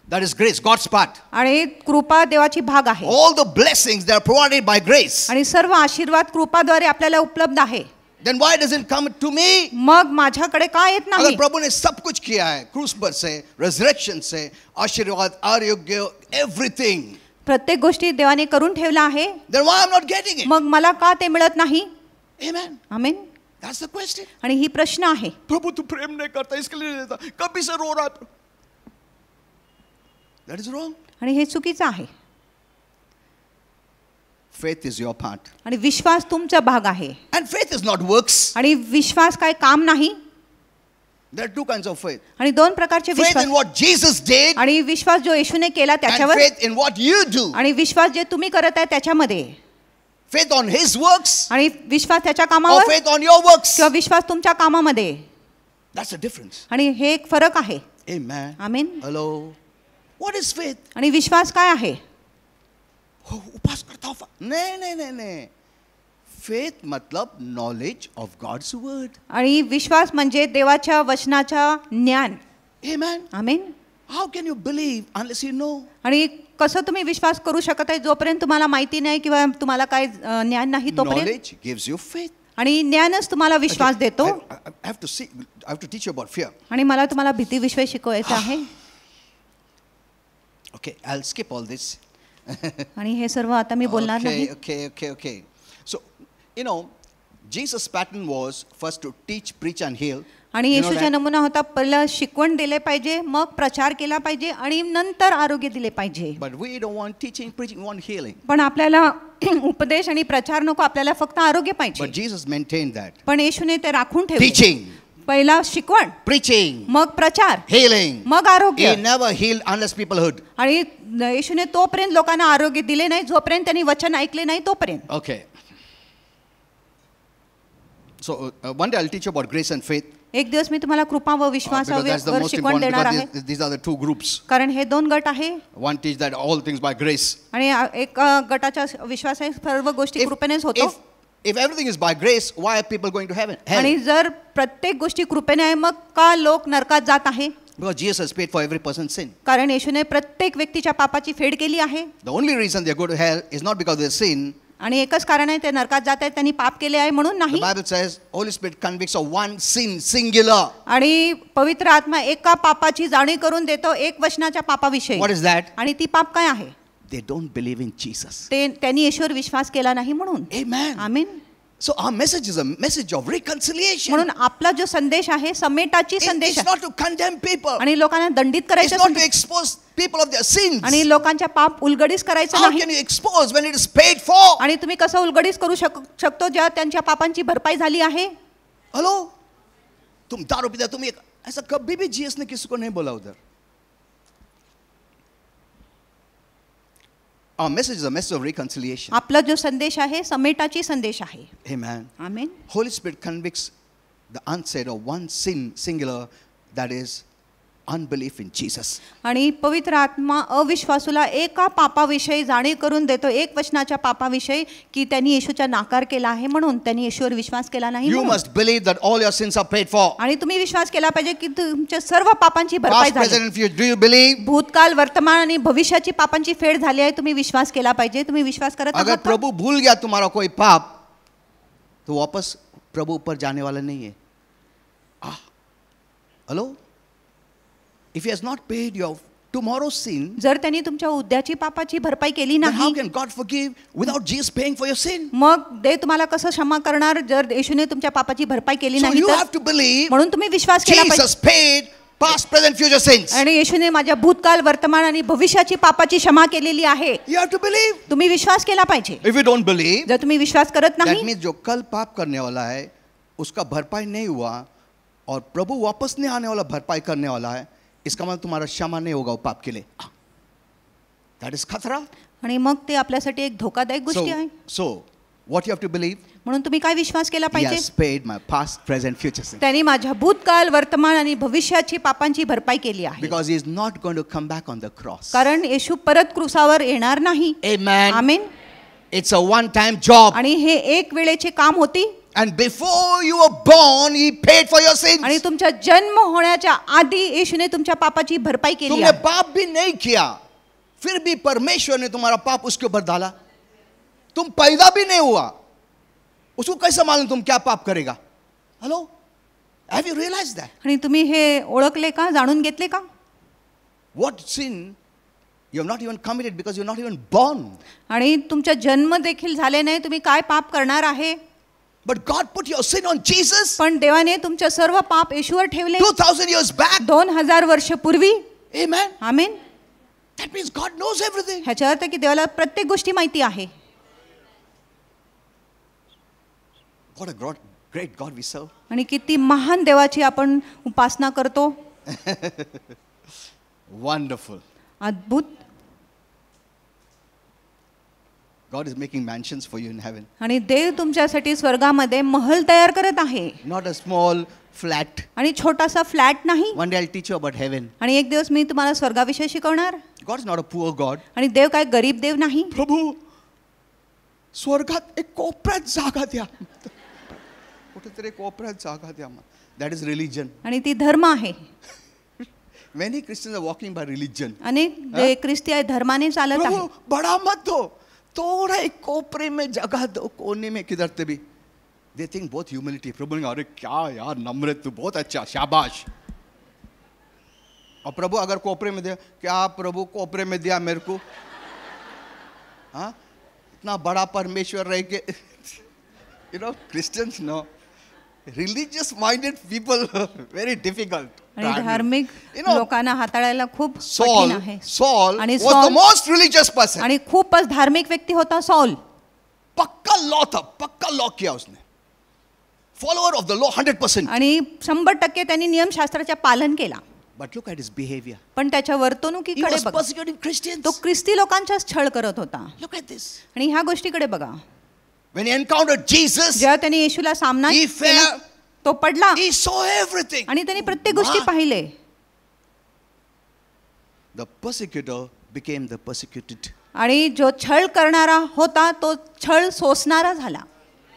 Speaker 1: That is grace, God's part.
Speaker 2: आणि कृपा देवाची भाग आहे.
Speaker 1: All the blessings that are provided by grace.
Speaker 2: आणि सर्व आशीर्वाद कृपाद्वारे आपल्याला उपलब्ध आहे.
Speaker 1: Then why does it come to me?
Speaker 2: मग माझ्याकडे का येत
Speaker 1: अगर
Speaker 2: नाही?
Speaker 1: प्रभु ने सब कुछ किया है, क्रूस पर से, रेजरेक्शन से, आशीर्वाद, आरोग्य, everything.
Speaker 2: प्रत्येक गोष्टी देवाने करून ठेवला आहे.
Speaker 1: Then why I'm not getting it?
Speaker 2: मग मला का ते मिळत नाही?
Speaker 1: Amen.
Speaker 2: Amen.
Speaker 1: That's the question.
Speaker 2: आणि ही प्रश्न आहे.
Speaker 1: प्रभु तू प्रेम नहीं करता इसके लिए नहीं देता, कभी से रो रहा है. That is wrong.
Speaker 2: आणि हे चुकीचं आहे.
Speaker 1: Faith is your part.
Speaker 2: आणि विश्वास तुमचा भाग आहे.
Speaker 1: And faith is not works.
Speaker 2: आणि विश्वास काय काम नाही.
Speaker 1: There are two kinds of faith.
Speaker 2: आणि दोन प्रकारचे
Speaker 1: Faith
Speaker 2: Vishwas.
Speaker 1: in what Jesus did
Speaker 2: आणि विश्वास जो येशूने केला
Speaker 1: and
Speaker 2: त्याच्यावर.
Speaker 1: faith in what you do.
Speaker 2: आणि विश्वास जे तुम्ही करत आहे त्याच्यामध्ये.
Speaker 1: Faith on His works
Speaker 2: आणि विश्वास त्याच्या
Speaker 1: or
Speaker 2: कामावर
Speaker 1: faith on your works.
Speaker 2: किंवा विश्वास तुमच्या कामामध्ये.
Speaker 1: That's the difference.
Speaker 2: आणि हे एक फरक आहे.
Speaker 1: Amen.
Speaker 2: Amen.
Speaker 1: Hello. What is faith?
Speaker 2: आणि विश्वास काय आहे?
Speaker 1: हो, उपास करता हूँ. नहीं नहीं नहीं नहीं. Faith मतलब knowledge of God's word.
Speaker 2: आणि विश्वास म्हणजे देवाच्या वचनाच्या ज्ञान.
Speaker 1: Amen.
Speaker 2: Amen.
Speaker 1: How can you believe unless you know?
Speaker 2: आणि कसं तुम्ही विश्वास करू शकत आहे जोपर्यंत तुम्हाला माहिती नाही किंवा तुम्हाला काय ज्ञान नाही तोपर्यंत.
Speaker 1: Knowledge gives you faith.
Speaker 2: आणि ज्ञानच तुम्हाला विश्वास देतो.
Speaker 1: I have to teach you about fear.
Speaker 2: आणि मला तुम्हाला भीतीविषयी शिकवायचं आहे.
Speaker 1: Okay, I'll skip all this.
Speaker 2: आणि हे सर्व आता मी बोलणार नाही.
Speaker 1: Okay. So, you know, Jesus' pattern was first to teach, preach and heal.
Speaker 2: आणि
Speaker 1: You know
Speaker 2: येशूचा
Speaker 1: that?
Speaker 2: नमुना होता पहिलं शिकवण दिले पाहिजे, मग प्रचार केला पाहिजे आणि नंतर आरोग्य दिले पाहिजे.
Speaker 1: But we don't want teaching, preaching, we want healing.
Speaker 2: पण आपल्याला उपदेश आणि प्रचार नको, आपल्याला फक्त आरोग्य
Speaker 1: But
Speaker 2: पाहिजे.
Speaker 1: Jesus maintained that.
Speaker 2: पण येशूने ते राखून ठेवले.
Speaker 1: Teaching,
Speaker 2: पहिला शिकवण,
Speaker 1: preaching,
Speaker 2: मग प्रचार,
Speaker 1: healing.
Speaker 2: मग आरोग्य.
Speaker 1: He never healed unless people heard.
Speaker 2: आणि येशूने तोपर्यंत लोकांना आरोग्य दिले नाही जोपर्यंत त्यांनी वचन ऐकले नाही तोपर्यंत.
Speaker 1: Okay. So one day I'll teach you about grace and faith.
Speaker 2: एक दिवस मी तुम्हाला कृपा व
Speaker 1: Because
Speaker 2: विश्वासावर
Speaker 1: that's the most
Speaker 2: शिकवण
Speaker 1: important.
Speaker 2: देणार आहे.
Speaker 1: Because these are the two groups.
Speaker 2: कारण हे दोन गट आहे.
Speaker 1: One teach that all things by grace.
Speaker 2: आणि एक गटाचा विश्वास आहे सर्व गोष्टी कृपेनेच होतो.
Speaker 1: If everything is by grace, why are people going to heaven?
Speaker 2: आणि
Speaker 1: Hell.
Speaker 2: जर प्रत्येक गोष्टी कृपेने आहे मग का लोक नरकात जात आहे?
Speaker 1: Because Jesus has paid for every person's sin.
Speaker 2: कारण येशूने प्रत्येक व्यक्तीच्या पापाची फेड केली आहे.
Speaker 1: The only reason they go to hell is not because of their sin.
Speaker 2: आणि एकच कारण आहे ते नरकात जात आहेत त्यांनी पाप केले आहे म्हणून
Speaker 1: The
Speaker 2: नाही.
Speaker 1: Bible says Holy Spirit convicts of one sin, singular.
Speaker 2: आणि पवित्र आत्मा एका पापाची जाणीव करून देतो, एक वचनाच्या पापाविषयी.
Speaker 1: What is that?
Speaker 2: आणि ती पाप काय आहे?
Speaker 1: They don't believe in Jesus.
Speaker 2: त्यांनी येशूवर विश्वास केला नाही म्हणून.
Speaker 1: Amen.
Speaker 2: Amen.
Speaker 1: So our message is a message of reconciliation.
Speaker 2: म्हणून आपला जो संदेश आहे समेटाची संदेश
Speaker 1: It's
Speaker 2: आहे.
Speaker 1: not to condemn people.
Speaker 2: आणि लोकांना दंडित
Speaker 1: It's
Speaker 2: करायचं
Speaker 1: not to
Speaker 2: नाही.
Speaker 1: expose people of their sins.
Speaker 2: आणि लोकांच्या पाप उलगडीस करायचं
Speaker 1: How
Speaker 2: नाही.
Speaker 1: can you expose when it is paid for?
Speaker 2: आणि तुम्ही कसं उलगडीस करू शकतो ज्या त्यांच्या पापांची भरपाई झाली आहे?
Speaker 1: हेलो, तुम दारू पीते, तुम एक ऐसा कभी भी जीएस ने किसी को नहीं बोला उधर. Our message is a message of reconciliation.
Speaker 2: आपला जो संदेश आहे समेटाची संदेश आहे.
Speaker 1: Amen.
Speaker 2: Amen.
Speaker 1: Holy Spirit convicts the unsaved of one sin, singular, that is unbelief in Jesus.
Speaker 2: आणि पवित्र आत्मा अविश्वासूला एका पापाविषयी जाणीव करून देतो, एक वचनाच्या पापाविषयी की त्यांनी येशूचा नाकार केला आहे म्हणून त्यांनी येशूवर विश्वास केला नाही
Speaker 1: You
Speaker 2: म्हणून.
Speaker 1: must believe that all your sins are paid for.
Speaker 2: आणि तुम्ही विश्वास केला पाहिजे की तुमच्या सर्व पापांची भरपाई
Speaker 1: Past, present,
Speaker 2: झाली.
Speaker 1: and future. Do you believe?
Speaker 2: भूतकाल, वर्तमान आणि भविष्याची पापांची फेड झाली आहे. तुम्ही विश्वास केला पाहिजे. तुम्ही विश्वास करत
Speaker 1: अगर
Speaker 2: आहात का?
Speaker 1: प्रभु भूल गया तुम्हारा कोई पाप तो वापस प्रभु ऊपर जाने वाला नहीं है. Hello, if he has not paid your tomorrow's sin,
Speaker 2: जर त्यांनी तुमच्या उद्याची पापाची भरपाई केली
Speaker 1: then how
Speaker 2: नाही,
Speaker 1: can God forgive without Jesus paying for your sin?
Speaker 2: मग देव तुम्हाला कसं क्षमा करणार जर येशूने तुमच्या पापाची भरपाई केली
Speaker 1: So
Speaker 2: नाही
Speaker 1: you
Speaker 2: तर?
Speaker 1: have to believe
Speaker 2: म्हणून तुम्ही विश्वास केला पाहिजे.
Speaker 1: Jesus paid past, present, future sins.
Speaker 2: आणि येशूने माझ्या भूतकाल, वर्तमान आणि भविष्याची पापाची क्षमा केलेली आहे.
Speaker 1: You have to believe.
Speaker 2: तुम्ही विश्वास केला पाहिजे.
Speaker 1: If you don't believe,
Speaker 2: जर तुम्ही विश्वास करत
Speaker 1: that
Speaker 2: नाही,
Speaker 1: means जो कल पाप करने वाला है उसका भरपाई नहीं हुआ और प्रभु वापस नहीं आने वाला भरपाई करने वाला है, इसका मतलब तुम्हारा क्षमा नहीं होगा वो पाप के लिए. That is खतरा.
Speaker 2: आणि मग ते आपल्यासाठी एक धोकादायक गोष्टी आहे.
Speaker 1: So what you have to believe?
Speaker 2: म्हणून तुम्ही काय विश्वास केला
Speaker 1: He
Speaker 2: पाहिजे?
Speaker 1: has paid my past, present, future sin.
Speaker 2: त्यांनी माझ्या भूतकाळ, वर्तमान आणि भविष्याची पापांची भरपाई केली आहे.
Speaker 1: Because he is not going to come back on the cross.
Speaker 2: कारण येशू परत क्रूसावर येणार नाही.
Speaker 1: Amen.
Speaker 2: Amen.
Speaker 1: It's a one-time job.
Speaker 2: आणि हे एक वेळेचे काम होती.
Speaker 1: And before you were born, he paid for your sins.
Speaker 2: आणि तुमचा जन्म होण्याच्या आधी येशूने तुमच्या पापाची भरपाई केली
Speaker 1: तुमने
Speaker 2: आहे.
Speaker 1: पाप भी नहीं किया, फिर भी परमेश्वर ने तुम्हारा पाप उसके ऊपर डाला. तुम पैदा भी नहीं हुआ, उसको कैसे मालूम तुम क्या पाप करेगा? Hello, have you realised that?
Speaker 2: आणि तुम्ही हे ओळखले का, जाणून घेतले का?
Speaker 1: What sin you have not even committed because you are not even born.
Speaker 2: आणि तुमचा जन्म देखील झाले नाही, तुम्ही काय पाप करणार आहे?
Speaker 1: But God put your sin on Jesus
Speaker 2: पण देवाने तुमच्या सर्व पाप येशूवर ठेवले
Speaker 1: 2000 years back.
Speaker 2: 2000 वर्ष पूर्वी.
Speaker 1: Amen.
Speaker 2: Amen.
Speaker 1: That means God knows everything.
Speaker 2: ह्याचा अर्थ की देवाला प्रत्येक गोष्टी माहिती आहे.
Speaker 1: What a great God we serve.
Speaker 2: आणि किती महान देवाची आपण उपासना करतो.
Speaker 1: Wonderful.
Speaker 2: अद्भुत.
Speaker 1: God is making mansions for you in heaven.
Speaker 2: आणि देव तुमच्यासाठी स्वर्गामध्ये महल तयार करत आहे.
Speaker 1: Not a small flat.
Speaker 2: आणि छोटासा फ्लॅट नाही.
Speaker 1: One day I'll teach you about heaven.
Speaker 2: आणि एक दिवस मी तुम्हाला स्वर्गाविषयी शिकवणार.
Speaker 1: God is not a poor God.
Speaker 2: आणि देव काय गरीब देव नाही.
Speaker 1: प्रभू, स्वर्गात एक कोपऱ्यात जागा द्या. कुठेतरी कोपऱ्यात जागा द्या. That is religion.
Speaker 2: आणि ती धर्म आहे.
Speaker 1: Many Christians are walking by religion.
Speaker 2: अनेक ख्रिस्ती धर्माने चालत
Speaker 1: प्रभु
Speaker 2: आहे.
Speaker 1: बड़ा मत दो, थोड़ा एक कोपरे में जगह दो, कोने में किधर ते भी. They think बहुत humility. प्रभु ने अरे क्या यार नम्र तू, बहुत अच्छा, शाबाश. और प्रभु अगर कोपरे में दिया, क्या प्रभु कोपरे में दिया मेरे को? हाँ, इतना बड़ा परमेश्वर रह के, you know, Christians no, religious minded people very difficult.
Speaker 2: आणि धार्मिक लोकांना हाताळायला खूप
Speaker 1: Saul,
Speaker 2: कठीण आहे.
Speaker 1: Saul
Speaker 2: आणि
Speaker 1: was the most religious person.
Speaker 2: आणि खूपच धार्मिक व्यक्ती होता सौल.
Speaker 1: पक्का लॉ था, पक्का लॉ किया उसने. Follower of the law 100%.
Speaker 2: आणि 100% त्यांनी नियमशास्त्राचे पालन केला.
Speaker 1: But look at his behavior.
Speaker 2: पण त्याच्या
Speaker 1: He
Speaker 2: वर्तणुकीकडे
Speaker 1: was
Speaker 2: बघा.
Speaker 1: persecuting Christians.
Speaker 2: तो ख्रिस्ती लोकांचा छळ करत होता.
Speaker 1: Look at this.
Speaker 2: आणि ह्या गोष्टीकडे बघा.
Speaker 1: When he encountered Jesus,
Speaker 2: जेव्हा त्यांनी येशूला सामना
Speaker 1: he
Speaker 2: केला,
Speaker 1: fell.
Speaker 2: तो पडला
Speaker 1: He saw everything.
Speaker 2: आणि त्यांनी प्रत्येक गोष्टी पाहिले.
Speaker 1: The persecutor became the persecuted.
Speaker 2: आणि जो छळ करणारा होता तो छळ सोसणारा झाला.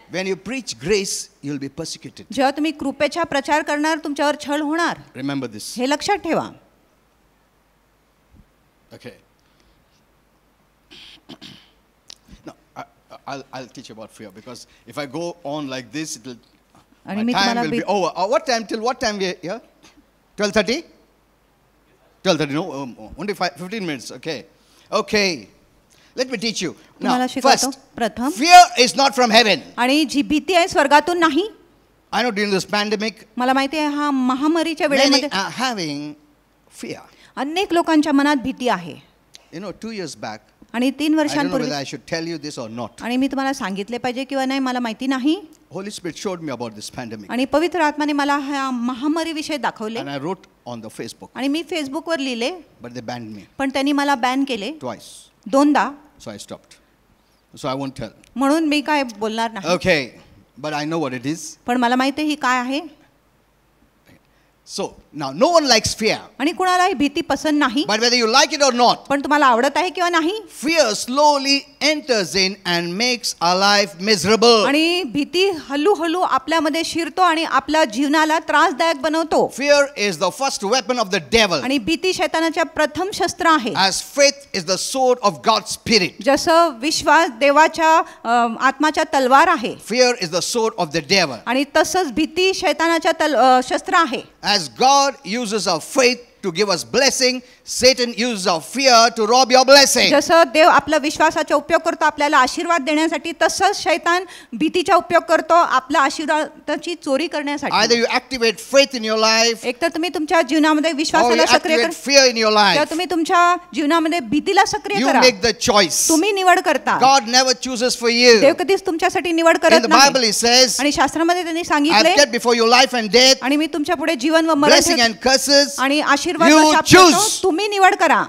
Speaker 1: When you preach grace, you will be persecuted.
Speaker 2: जेव्हा तुम्ही कृपेचा प्रचार करणार तुमच्यावर छळ होणार.
Speaker 1: Remember this.
Speaker 2: हे लक्षात ठेवा.
Speaker 1: Okay. No, I'll teach about fear because if I go on like this, it will.
Speaker 2: आणि
Speaker 1: My
Speaker 2: मी
Speaker 1: time
Speaker 2: तुम्हाला
Speaker 1: will be over. What time? Till what time we are here? 12:30? 12:30, no, only 15 minutes. Okay. Okay. Let me teach you. Now,
Speaker 2: तुम्हाला शिकवतो.
Speaker 1: first,
Speaker 2: प्रथम
Speaker 1: fear is not from heaven.
Speaker 2: आणि जी भीती आहे स्वर्गातून नाही.
Speaker 1: I know during this pandemic,
Speaker 2: मला माहिती आहे हा महामारीच्या
Speaker 1: many
Speaker 2: वेळेमध्ये
Speaker 1: are having fear.
Speaker 2: अनेक लोकांच्या मनात भीती आहे.
Speaker 1: You know, 2 years back,
Speaker 2: आणि 3
Speaker 1: I don't know
Speaker 2: वर्षांपूर्वी
Speaker 1: whether I should tell you this or not.
Speaker 2: आणि मी तुम्हाला सांगितले पाहिजे किंवा नाही मला माहिती नाही.
Speaker 1: Holy Spirit showed me about this pandemic.
Speaker 2: आणि पवित्र आत्माने मला ह्या महामारीविषयी दाखवले.
Speaker 1: And I wrote on the Facebook,
Speaker 2: आणि मी फेसबुकवर लिहिले.
Speaker 1: but they banned me
Speaker 2: पण त्यांनी मला बॅन केले
Speaker 1: twice.
Speaker 2: 2दा.
Speaker 1: So I stopped. So I won't tell.
Speaker 2: म्हणून मी काय बोलणार नाही.
Speaker 1: Okay, but I know what it is.
Speaker 2: पण मला माहिती आहे ही काय आहे.
Speaker 1: So now no one likes fear.
Speaker 2: आणि कुणालाही भीती पसंत नाही.
Speaker 1: But whether you like it or not,
Speaker 2: पण तुम्हाला आवडत आहे किंवा नाही.
Speaker 1: fear slowly enters in and makes our life miserable.
Speaker 2: आणि भीती हळूहळू आपल्यामध्ये शिरतो आणि आपल्या जीवनाला त्रासदायक बनवतो.
Speaker 1: Fear is the first weapon of the devil.
Speaker 2: आणि भीती शैतानाच्या प्रथम शस्त्र आहे.
Speaker 1: As faith is the sword of God's spirit.
Speaker 2: जसं विश्वास देवाच्या आत्माच्या तलवार आहे.
Speaker 1: Fear is the sword of the devil.
Speaker 2: आणि तसंच भीती शैतानाच्या शस्त्र आहे.
Speaker 1: As God uses our faith to give us blessing, Satan uses our fear to rob your blessing.
Speaker 2: जसं देव आपला विश्वासाचा उपयोग करतो आपल्याला आशीर्वाद देण्यासाठी, तसंच शैतान भीतीचा उपयोग करतो आपल्या आशीर्वादाची चोरी करण्यासाठी.
Speaker 1: Either you activate faith in your life,
Speaker 2: एकतर तुम्ही तुमच्या जीवनामध्ये
Speaker 1: or you
Speaker 2: विश्वासाला सक्रिय
Speaker 1: activate fear in your
Speaker 2: किंवा
Speaker 1: life.
Speaker 2: तुम्ही तुमच्या जीवनामध्ये भीतीला सक्रिय
Speaker 1: You
Speaker 2: करा.
Speaker 1: make the choice.
Speaker 2: तुम्ही निवड करता.
Speaker 1: God never chooses for you.
Speaker 2: देव कधीच तुमच्यासाठी निवड
Speaker 1: In
Speaker 2: करत
Speaker 1: the Bible
Speaker 2: नाही.
Speaker 1: it says,
Speaker 2: आणि शास्त्रामध्ये त्यांनी
Speaker 1: I have
Speaker 2: सांगितले
Speaker 1: kept before you life and death,
Speaker 2: आणि मी तुमच्या पुढे जीवन व मरण
Speaker 1: blessing
Speaker 2: ठेवतो
Speaker 1: and curses.
Speaker 2: आणि आशीर्वाद
Speaker 1: You
Speaker 2: व शाप ठेवतो.
Speaker 1: choose.
Speaker 2: तुम्ही निवड करा.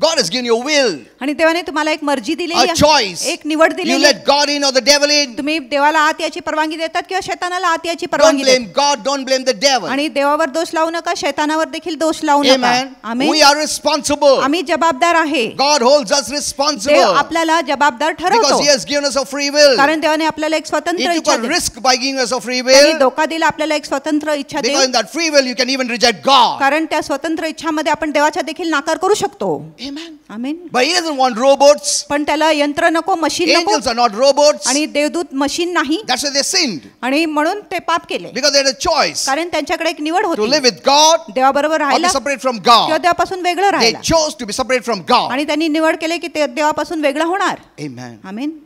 Speaker 1: God has given you a will,
Speaker 2: आणि देवाने तुम्हाला एक मर्जी दिलेली
Speaker 1: a choice.
Speaker 2: आहे, एक निवड
Speaker 1: You
Speaker 2: दिलेली आहे.
Speaker 1: let God in or the devil in.
Speaker 2: तुम्ही देवाला आत याची परवानगी देतात किंवा शैतानाला आत याची
Speaker 1: Don't
Speaker 2: परवानगी
Speaker 1: blame
Speaker 2: देतात.
Speaker 1: God, don't blame the devil.
Speaker 2: आणि देवावर दोष लावू नका, शैतानावर देखील दोष लावू नका.
Speaker 1: Amen.
Speaker 2: Amen.
Speaker 1: We are responsible.
Speaker 2: आम्ही जबाबदार आहे.
Speaker 1: God holds us
Speaker 2: देव
Speaker 1: responsible
Speaker 2: आपल्याला जबाबदार
Speaker 1: because
Speaker 2: ठरवतो,
Speaker 1: He has given us a free will.
Speaker 2: कारण देवाने आपल्याला एक
Speaker 1: He
Speaker 2: स्वतंत्र
Speaker 1: took
Speaker 2: इच्छा
Speaker 1: a
Speaker 2: दिली.
Speaker 1: risk by giving us a free
Speaker 2: त्यांनी
Speaker 1: will,
Speaker 2: धोका दिला आपल्याला एक स्वतंत्र इच्छा
Speaker 1: because in
Speaker 2: देऊन,
Speaker 1: that free will you can even reject God.
Speaker 2: कारण त्या स्वतंत्र इच्छामध्ये आपण देवाच्या देखील नाकार करू शकतो.
Speaker 1: Amen.
Speaker 2: Amen.
Speaker 1: But He doesn't want robots.
Speaker 2: पण त्याला यंत्र नको, मशीन नको,
Speaker 1: Angels are not robots.
Speaker 2: आणि देवदूत मशीन नाही,
Speaker 1: That's why they sinned,
Speaker 2: आणि म्हणून ते पाप केले,
Speaker 1: because they had a choice
Speaker 2: कारण त्यांच्याकडे एक निवड
Speaker 1: to
Speaker 2: होती,
Speaker 1: live with God
Speaker 2: देवाबरोबर
Speaker 1: or be
Speaker 2: राहायला
Speaker 1: separate from
Speaker 2: किंवा
Speaker 1: God.
Speaker 2: देवापासून वेगळं
Speaker 1: They
Speaker 2: राहायला.
Speaker 1: chose to be separate from God.
Speaker 2: आणि त्यांनी निवड केली की ते देवापासून वेगळं होणार.
Speaker 1: Amen.
Speaker 2: आमेन.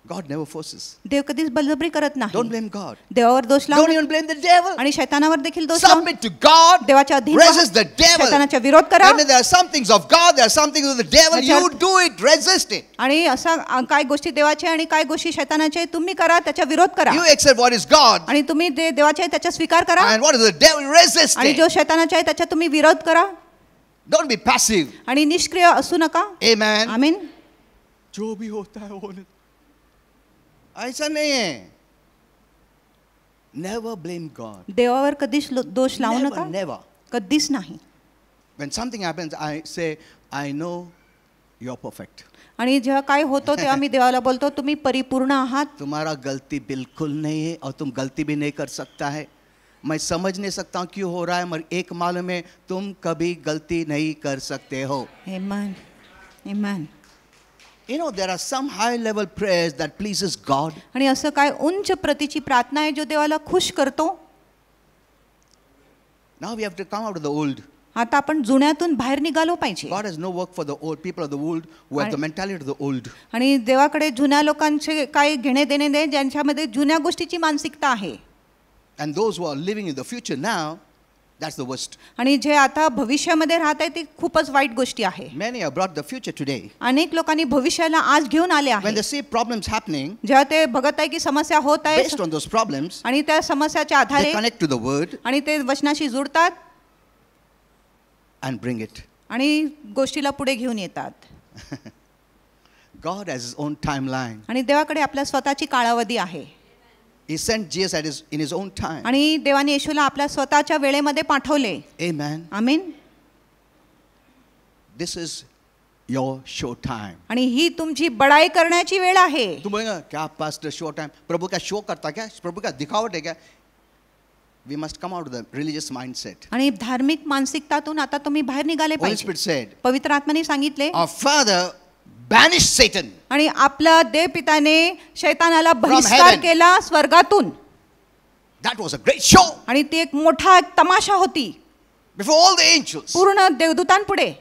Speaker 1: God never forces.
Speaker 2: देव कधीच बलजबरी करत
Speaker 1: Don't
Speaker 2: नाही.
Speaker 1: blame God.
Speaker 2: देवावर दोष
Speaker 1: Don't
Speaker 2: लावू
Speaker 1: even blame the devil.
Speaker 2: आणि शैतानावर देखील दोष लावू.
Speaker 1: Submit to God.
Speaker 2: देवाच्या अधीन व्हा.
Speaker 1: Resist the devil.
Speaker 2: शैतानाचा विरोध करा.
Speaker 1: When there are some things of God, there are some things of the devil. You
Speaker 2: त्याच्यावर-
Speaker 1: do it. Resist it.
Speaker 2: आणि असा काय गोष्टी देवाच्या आणि काय गोष्टी शैतानाच्या तुम्ही करा, त्याचा विरोध करा.
Speaker 1: You accept what is God,
Speaker 2: आणि तुम्ही देवाच्या आहे त्याचा स्वीकार करा,
Speaker 1: and what is the devil? Resist
Speaker 2: आणि
Speaker 1: it.
Speaker 2: जो शैतानाचा आहे त्याचा तुम्ही विरोध करा.
Speaker 1: Don't be passive.
Speaker 2: आणि निष्क्रिय असू नका.
Speaker 1: Amen.
Speaker 2: आमेन.
Speaker 1: जो भी होता है होने. ऐसा नहीं है. Never blame God.
Speaker 2: देवावर कधीच दोष लावू
Speaker 1: Never,
Speaker 2: नका,
Speaker 1: never.
Speaker 2: कधीच नाही.
Speaker 1: When something happens, I say, I know you're perfect.
Speaker 2: आणि जेव्हा काय होतो तेव्हा मी देवाला बोलतो, तुम्ही परिपूर्ण आहात.
Speaker 1: तुम्हारा गलती बिल्कुल नहीं है और तुम गलती भी नहीं कर सकता है. मैं समझ नहीं सकता हूँ क्यों हो रहा है, मगर एक मालूम है, तुम कभी गलती नहीं कर सकते हो.
Speaker 2: आमेन. आमेन.
Speaker 1: You know, there are some high level prayers that pleases God.
Speaker 2: आणि असं काय उंच प्रतीची प्रार्थना आहे जो देवाला खुश करतो.
Speaker 1: Now we have to come out of the old.
Speaker 2: आता आपण जुन्यातून बाहेर निघालो पाहिजे.
Speaker 1: God has no work for the old people of the old who have the mentality of the old.
Speaker 2: आणि देवाकडे जुन्या लोकांचे काय घेणे देणे नाही, ज्यांच्यामध्ये जुन्या गोष्टीची मानसिकता आहे.
Speaker 1: And those who are living in the future now, that's the worst.
Speaker 2: आणि जे आता भविष्यामध्ये राहत आहे ते खूपच वाईट गोष्टी आहे.
Speaker 1: Many have brought the future today.
Speaker 2: अनेक लोकांनी भविष्याला आज घेऊन आले
Speaker 1: When
Speaker 2: आहे.
Speaker 1: they see problems happening,
Speaker 2: जेव्हा ते बघत आहे की समस्या होत आहे,
Speaker 1: based on those problems,
Speaker 2: आणि त्या समस्याच्या
Speaker 1: they
Speaker 2: आधारे
Speaker 1: connect to the word
Speaker 2: आणि ते वचनाशी जुडतात
Speaker 1: and bring it.
Speaker 2: आणि गोष्टीला पुढे घेऊन येतात.
Speaker 1: God has his own timeline.
Speaker 2: आणि देवाकडे आपल्या स्वतःची कालावधी आहे.
Speaker 1: He sent Jesus in his own time.
Speaker 2: आणि देवाने येशूला आपल्या स्वतःच्या वेळेमध्ये पाठवले.
Speaker 1: Amen.
Speaker 2: Amen.
Speaker 1: This is your show time.
Speaker 2: आणि ही तुमची बडाई करण्याची वेळ आहे.
Speaker 1: तुम बोलेगा क्या पास्टर शो टाइम, प्रभु का शो करता क्या, प्रभु का दिखावट है क्या? We must come out of the religious mindset.
Speaker 2: आणि धार्मिक मानसिकतातून आता तुम्ही बाहेर निघाले
Speaker 1: Holy
Speaker 2: पाहिजे.
Speaker 1: Spirit said,
Speaker 2: पवित्र आत्म्याने सांगितले,
Speaker 1: our Father banished Satan.
Speaker 2: आणि आपला देव पिताने शैतानाला बहिष्कार
Speaker 1: heaven.
Speaker 2: केला स्वर्गातून.
Speaker 1: That was a great show
Speaker 2: आणि ती एक मोठा तमाशा होती
Speaker 1: before all the angels.
Speaker 2: पूर्ण देवदूतांपुढे.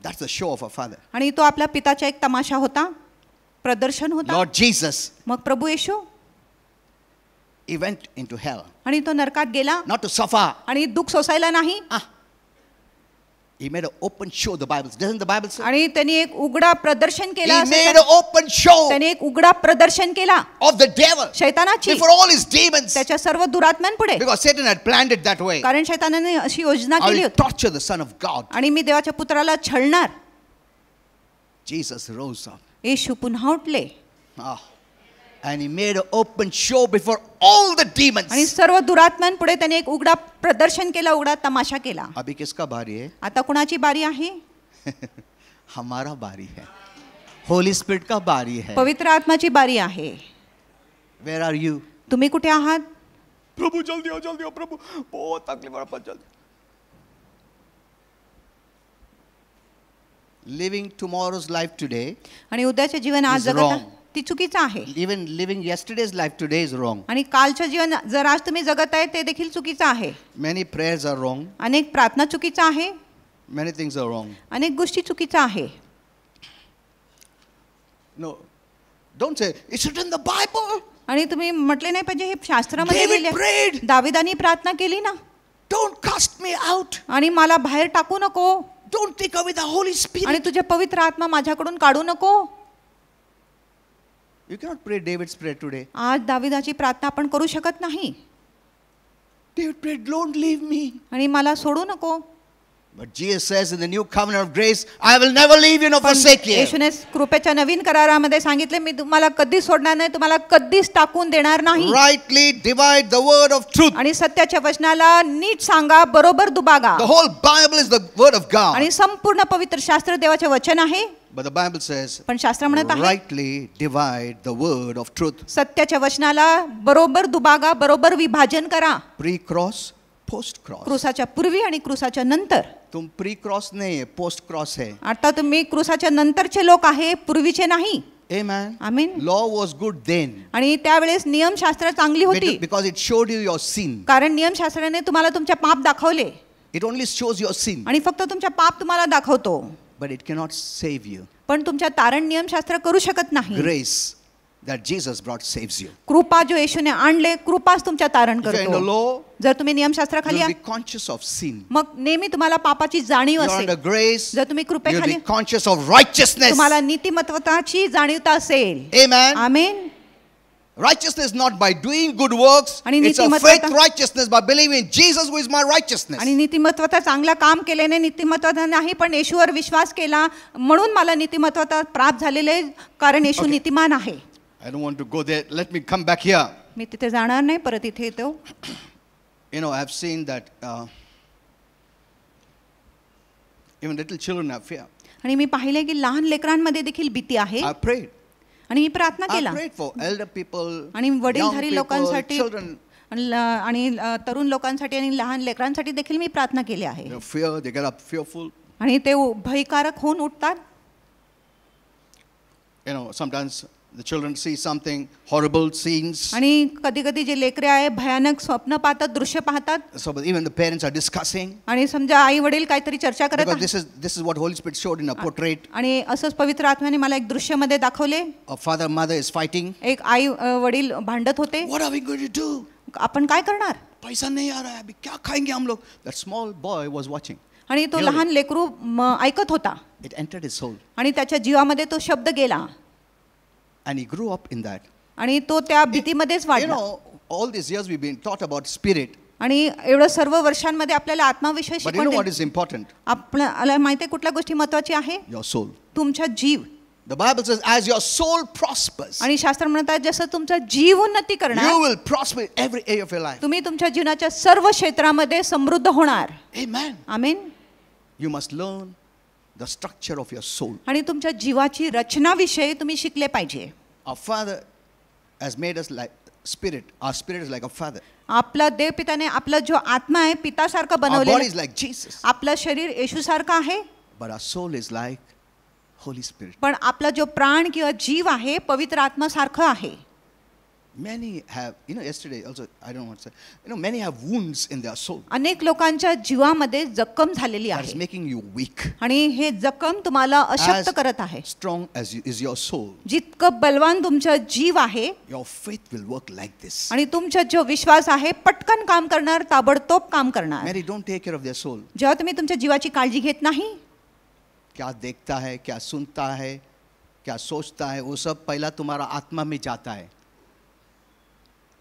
Speaker 1: That's the show of our Father.
Speaker 2: आणि तो आपल्या पिताचा एक तमाशा होता, प्रदर्शन होता.
Speaker 1: Lord Jesus,
Speaker 2: मग प्रभू येशू
Speaker 1: he went into hell,
Speaker 2: आणि तो नरकात गेला,
Speaker 1: not to suffer.
Speaker 2: आणि दुःख सोसायला नाही.
Speaker 1: He made an open show, the Bible. Doesn't the Bible say?
Speaker 2: आणि त्यांनी एक उघडा प्रदर्शन केला.
Speaker 1: He
Speaker 2: असं
Speaker 1: made an open show
Speaker 2: त्याने एक उघडा प्रदर्शन केला
Speaker 1: of the devil
Speaker 2: शैतानाची,
Speaker 1: before all his demons.
Speaker 2: त्याच्या सर्व दुरात्म्यांपुढे.
Speaker 1: Because Satan had planned it that way.
Speaker 2: कारण शैतानाने अशी योजना
Speaker 1: I
Speaker 2: केली
Speaker 1: will
Speaker 2: होती,
Speaker 1: torture the Son of God.
Speaker 2: आणि मी देवाच्या पुत्राला छळणार.
Speaker 1: Jesus rose up.
Speaker 2: येशू पुन्हा उठले,
Speaker 1: And he made an open show before all the demons.
Speaker 2: आणि सर्व दुरात्म्यांपुढे त्याने एक उघडा प्रदर्शन केला, उघडा तमाशा केला.
Speaker 1: अभी किसका बारी है?
Speaker 2: आता कुणाची बारी आहे?
Speaker 1: हमारा बारी है. होली स्पिरिट का बारी है.
Speaker 2: पवित्र आत्माची बारी आहे.
Speaker 1: Where are you?
Speaker 2: तुम्ही कुठे आहात?
Speaker 1: प्रभु जल्दी हो प्रभु, बहुत तकलीफ हो रहा है, जल्दी. Living tomorrow's life today,
Speaker 2: आणि उद्याचे जीवन आज
Speaker 1: is
Speaker 2: जगत
Speaker 1: wrong.
Speaker 2: आहे, ती चुकीचं आहे.
Speaker 1: even living yesterday's life today is wrong.
Speaker 2: आणि कालचं जीवन जर आज तुम्ही जगत आहे ते देखील चुकीचं आहे.
Speaker 1: Many prayers are wrong.
Speaker 2: अनेक प्रार्थना चुकीचं आहे,
Speaker 1: Many things are wrong.
Speaker 2: अनेक गोष्टी चुकीचं आहे.
Speaker 1: No, don't say it's written in the Bible.
Speaker 2: आणि तुम्ही म्हटले नाही पाहिजे हे शास्त्रामध्ये
Speaker 1: David
Speaker 2: लिहिले.
Speaker 1: prayed.
Speaker 2: दाविदानी प्रार्थना केली ना,
Speaker 1: Don't cast me out.
Speaker 2: आणि मला बाहेर टाकू नको,
Speaker 1: Don't take away the Holy Spirit.
Speaker 2: आणि तुझे पवित्र आत्मा माझ्याकडून काढू नको.
Speaker 1: You cannot pray David's prayer today.
Speaker 2: आज दाविदाची प्रार्थना आपण करू शकत नाही.
Speaker 1: David prayed, don't leave me.
Speaker 2: आणि मला सोडू नको.
Speaker 1: But Jesus says in the new covenant of grace, I will never leave you nor
Speaker 2: पण
Speaker 1: forsake you.
Speaker 2: येशूने कृपेच्या नवीन करारामध्ये सांगितले, मी तुम्हाला कधीच सोडणार नाही, तुम्हाला कधीच टाकून देणार नाही.
Speaker 1: Rightly divide the word of truth.
Speaker 2: आणि सत्याच्या वचनाला नीट सांगा, बरोबर दुबागा.
Speaker 1: The whole Bible is the word of God.
Speaker 2: आणि संपूर्ण पवित्र शास्त्र देवाचे वचन आहे.
Speaker 1: But the Bible says,
Speaker 2: पण शास्त्र म्हणत आहे,
Speaker 1: rightly divide the word of truth.
Speaker 2: सत्याच्या वचनाला बरोबर दुबागा, बरोबर विभाजन करा.
Speaker 1: Pre-cross, post-cross.
Speaker 2: क्रूसाच्या पूर्वी आणि क्रूसाच्या नंतर.
Speaker 1: तुम pre-cross नहीं है, post-cross है.
Speaker 2: आता तुम्ही क्रूसाच्या नंतरचे लोक आहे, पूर्वीचे नाही.
Speaker 1: Amen.
Speaker 2: आमीन.
Speaker 1: Law was good then.
Speaker 2: आणि त्यावेळेस नियमशास्त्र चांगली होती,
Speaker 1: Because it showed you your sin.
Speaker 2: कारण नियमशास्त्राने तुम्हाला तुमचे पाप दाखवले.
Speaker 1: It only shows your sin.
Speaker 2: आणि फक्त तुमच्या पाप तुम्हाला दाखवतो,
Speaker 1: But it cannot save you.
Speaker 2: पण तुमच्या तारण नियमशास्त्र करू शकत नाही.
Speaker 1: Grace that Jesus brought saves you.
Speaker 2: कृपा जो येशूने आणले, कृपाच तुमच्या तारण
Speaker 1: If you're in the
Speaker 2: करतो.
Speaker 1: law,
Speaker 2: जर तुम्ही नियमशास्त्राखाली
Speaker 1: you'll be
Speaker 2: आहात,
Speaker 1: conscious of sin.
Speaker 2: मग नेहमी तुम्हाला पापाची जाणीव
Speaker 1: You're under
Speaker 2: असेल.
Speaker 1: grace,
Speaker 2: जर तुम्ही
Speaker 1: you'll
Speaker 2: कृपेखाली
Speaker 1: be conscious of righteousness.
Speaker 2: तुम्हाला नीतिमत्वाची जाणीवता असेल.
Speaker 1: Amen.
Speaker 2: Amen.
Speaker 1: Righteousness not by doing good works.
Speaker 2: आणि
Speaker 1: It's a
Speaker 2: नीतिमत्वता-
Speaker 1: faith righteousness by believing in Jesus who is my righteousness.
Speaker 2: आणि नीतिमत्वाचा चांगला काम केल्याने नीतिमत्वाचा नाही, पण येशूवर विश्वास केला म्हणून मला नीतिमत्वाचा प्राप्त झालेले आहे, कारण येशू नीतिमान आहे.
Speaker 1: I don't want to go there. Let me come back here.
Speaker 2: मी तिथे जाणार नाही, परत इथे येतो.
Speaker 1: You know, I've seen that even little children have fear.
Speaker 2: आणि मी पाहिले की लहान लेकरांमध्ये देखील भीती आहे.
Speaker 1: I prayed.
Speaker 2: आणि मी प्रार्थना
Speaker 1: I
Speaker 2: केला.
Speaker 1: prayed for elder people,
Speaker 2: आणि
Speaker 1: young
Speaker 2: वडीलधारी
Speaker 1: people,
Speaker 2: लोकांसाठी
Speaker 1: children.
Speaker 2: आणि तरुण लोकांसाठी आणि लहान लेकरांसाठी देखील मी प्रार्थना केली आहे.
Speaker 1: They fear, they get up fearful.
Speaker 2: आणि ते भयकारक होऊन उठतात.
Speaker 1: You know, sometimes the children see something horrible scenes.
Speaker 2: आणि कधी कधी जे लेकरे आहे भयानक स्वप्न पाहतात, दृश्य पाहतात.
Speaker 1: So even the parents are discussing.
Speaker 2: आणि समजा आई वडील काहीतरी चर्चा करत
Speaker 1: Because
Speaker 2: आहेत.
Speaker 1: this is what Holy Spirit showed in a portrait.
Speaker 2: आणि असंच पवित्र आत्म्याने मला एक दृश्यमध्ये दाखवले.
Speaker 1: A father mother is fighting.
Speaker 2: एक आई वडील भांडत होते.
Speaker 1: What are we going to do?
Speaker 2: आपण काय करणार?
Speaker 1: पैसा नहीं आ रहा है, अभी क्या खाएंगे हम लोग? That small boy was watching.
Speaker 2: आणि तो लहान लेकरू ऐकत होता.
Speaker 1: It entered his soul.
Speaker 2: आणि त्याच्या जीवामध्ये तो शब्द गेला.
Speaker 1: And he grew up in that.
Speaker 2: आणि तो त्या भीतीमध्येच
Speaker 1: You
Speaker 2: वाढला.
Speaker 1: know, all these years we've been taught about spirit.
Speaker 2: आणि एवढं सर्व वर्षांमध्ये आपल्याला आत्माविषयी
Speaker 1: But you know what
Speaker 2: शिकवण
Speaker 1: is important?
Speaker 2: आपल्याला माहिती आहे कुठल्या गोष्टी महत्वाची आहे?
Speaker 1: Your soul.
Speaker 2: तुमचा जीव.
Speaker 1: The Bible says, as your soul prospers,
Speaker 2: आणि शास्त्र म्हणतात जसं तुमचा जीव उन्नती
Speaker 1: you
Speaker 2: करणार,
Speaker 1: will prosper in every area of your life.
Speaker 2: तुम्ही तुमच्या जीवनाच्या सर्व क्षेत्रामध्ये समृद्ध होणार.
Speaker 1: Amen.
Speaker 2: Amen.
Speaker 1: You must learn the structure of your soul.
Speaker 2: आणि तुमच्या जीवाची रचनाविषयी तुम्ही शिकले पाहिजे.
Speaker 1: Our Father has made us like spirit. Our spirit is like a father.
Speaker 2: आपला देवपिताने आपला जो आत्मा आहे पितासारखा
Speaker 1: Our body
Speaker 2: बनवलेला
Speaker 1: is like Jesus.
Speaker 2: आपलं शरीर येशूसारखं आहे,
Speaker 1: But our soul is like Holy Spirit.
Speaker 2: पण आपला जो प्राण किंवा जीव आहे पवित्र आत्मासारखं आहे.
Speaker 1: Many have, yesterday also, I don't know what to say, many have wounds in their soul.
Speaker 2: अनेक लोकांच्या जीवामध्ये जखम झालेली
Speaker 1: That is
Speaker 2: आहे
Speaker 1: making you weak.
Speaker 2: आणि हे जखम तुम्हाला अशक्त
Speaker 1: As
Speaker 2: करत आहे.
Speaker 1: strong as is your soul,
Speaker 2: जितकं बलवान तुमचा जीव आहे
Speaker 1: your faith will work like this.
Speaker 2: आणि तुमचा जो विश्वास आहे पटकन काम करणार, ताबडतोब काम करणार.
Speaker 1: Many don't take care of their soul.
Speaker 2: जेव्हा तुम्ही तुमच्या जीवाची काळजी घेत नाही,
Speaker 1: क्या देखता है, क्या सुनता है, क्या सोचता है, वो सब पहला तुम्हारा आत्मा में जाता है.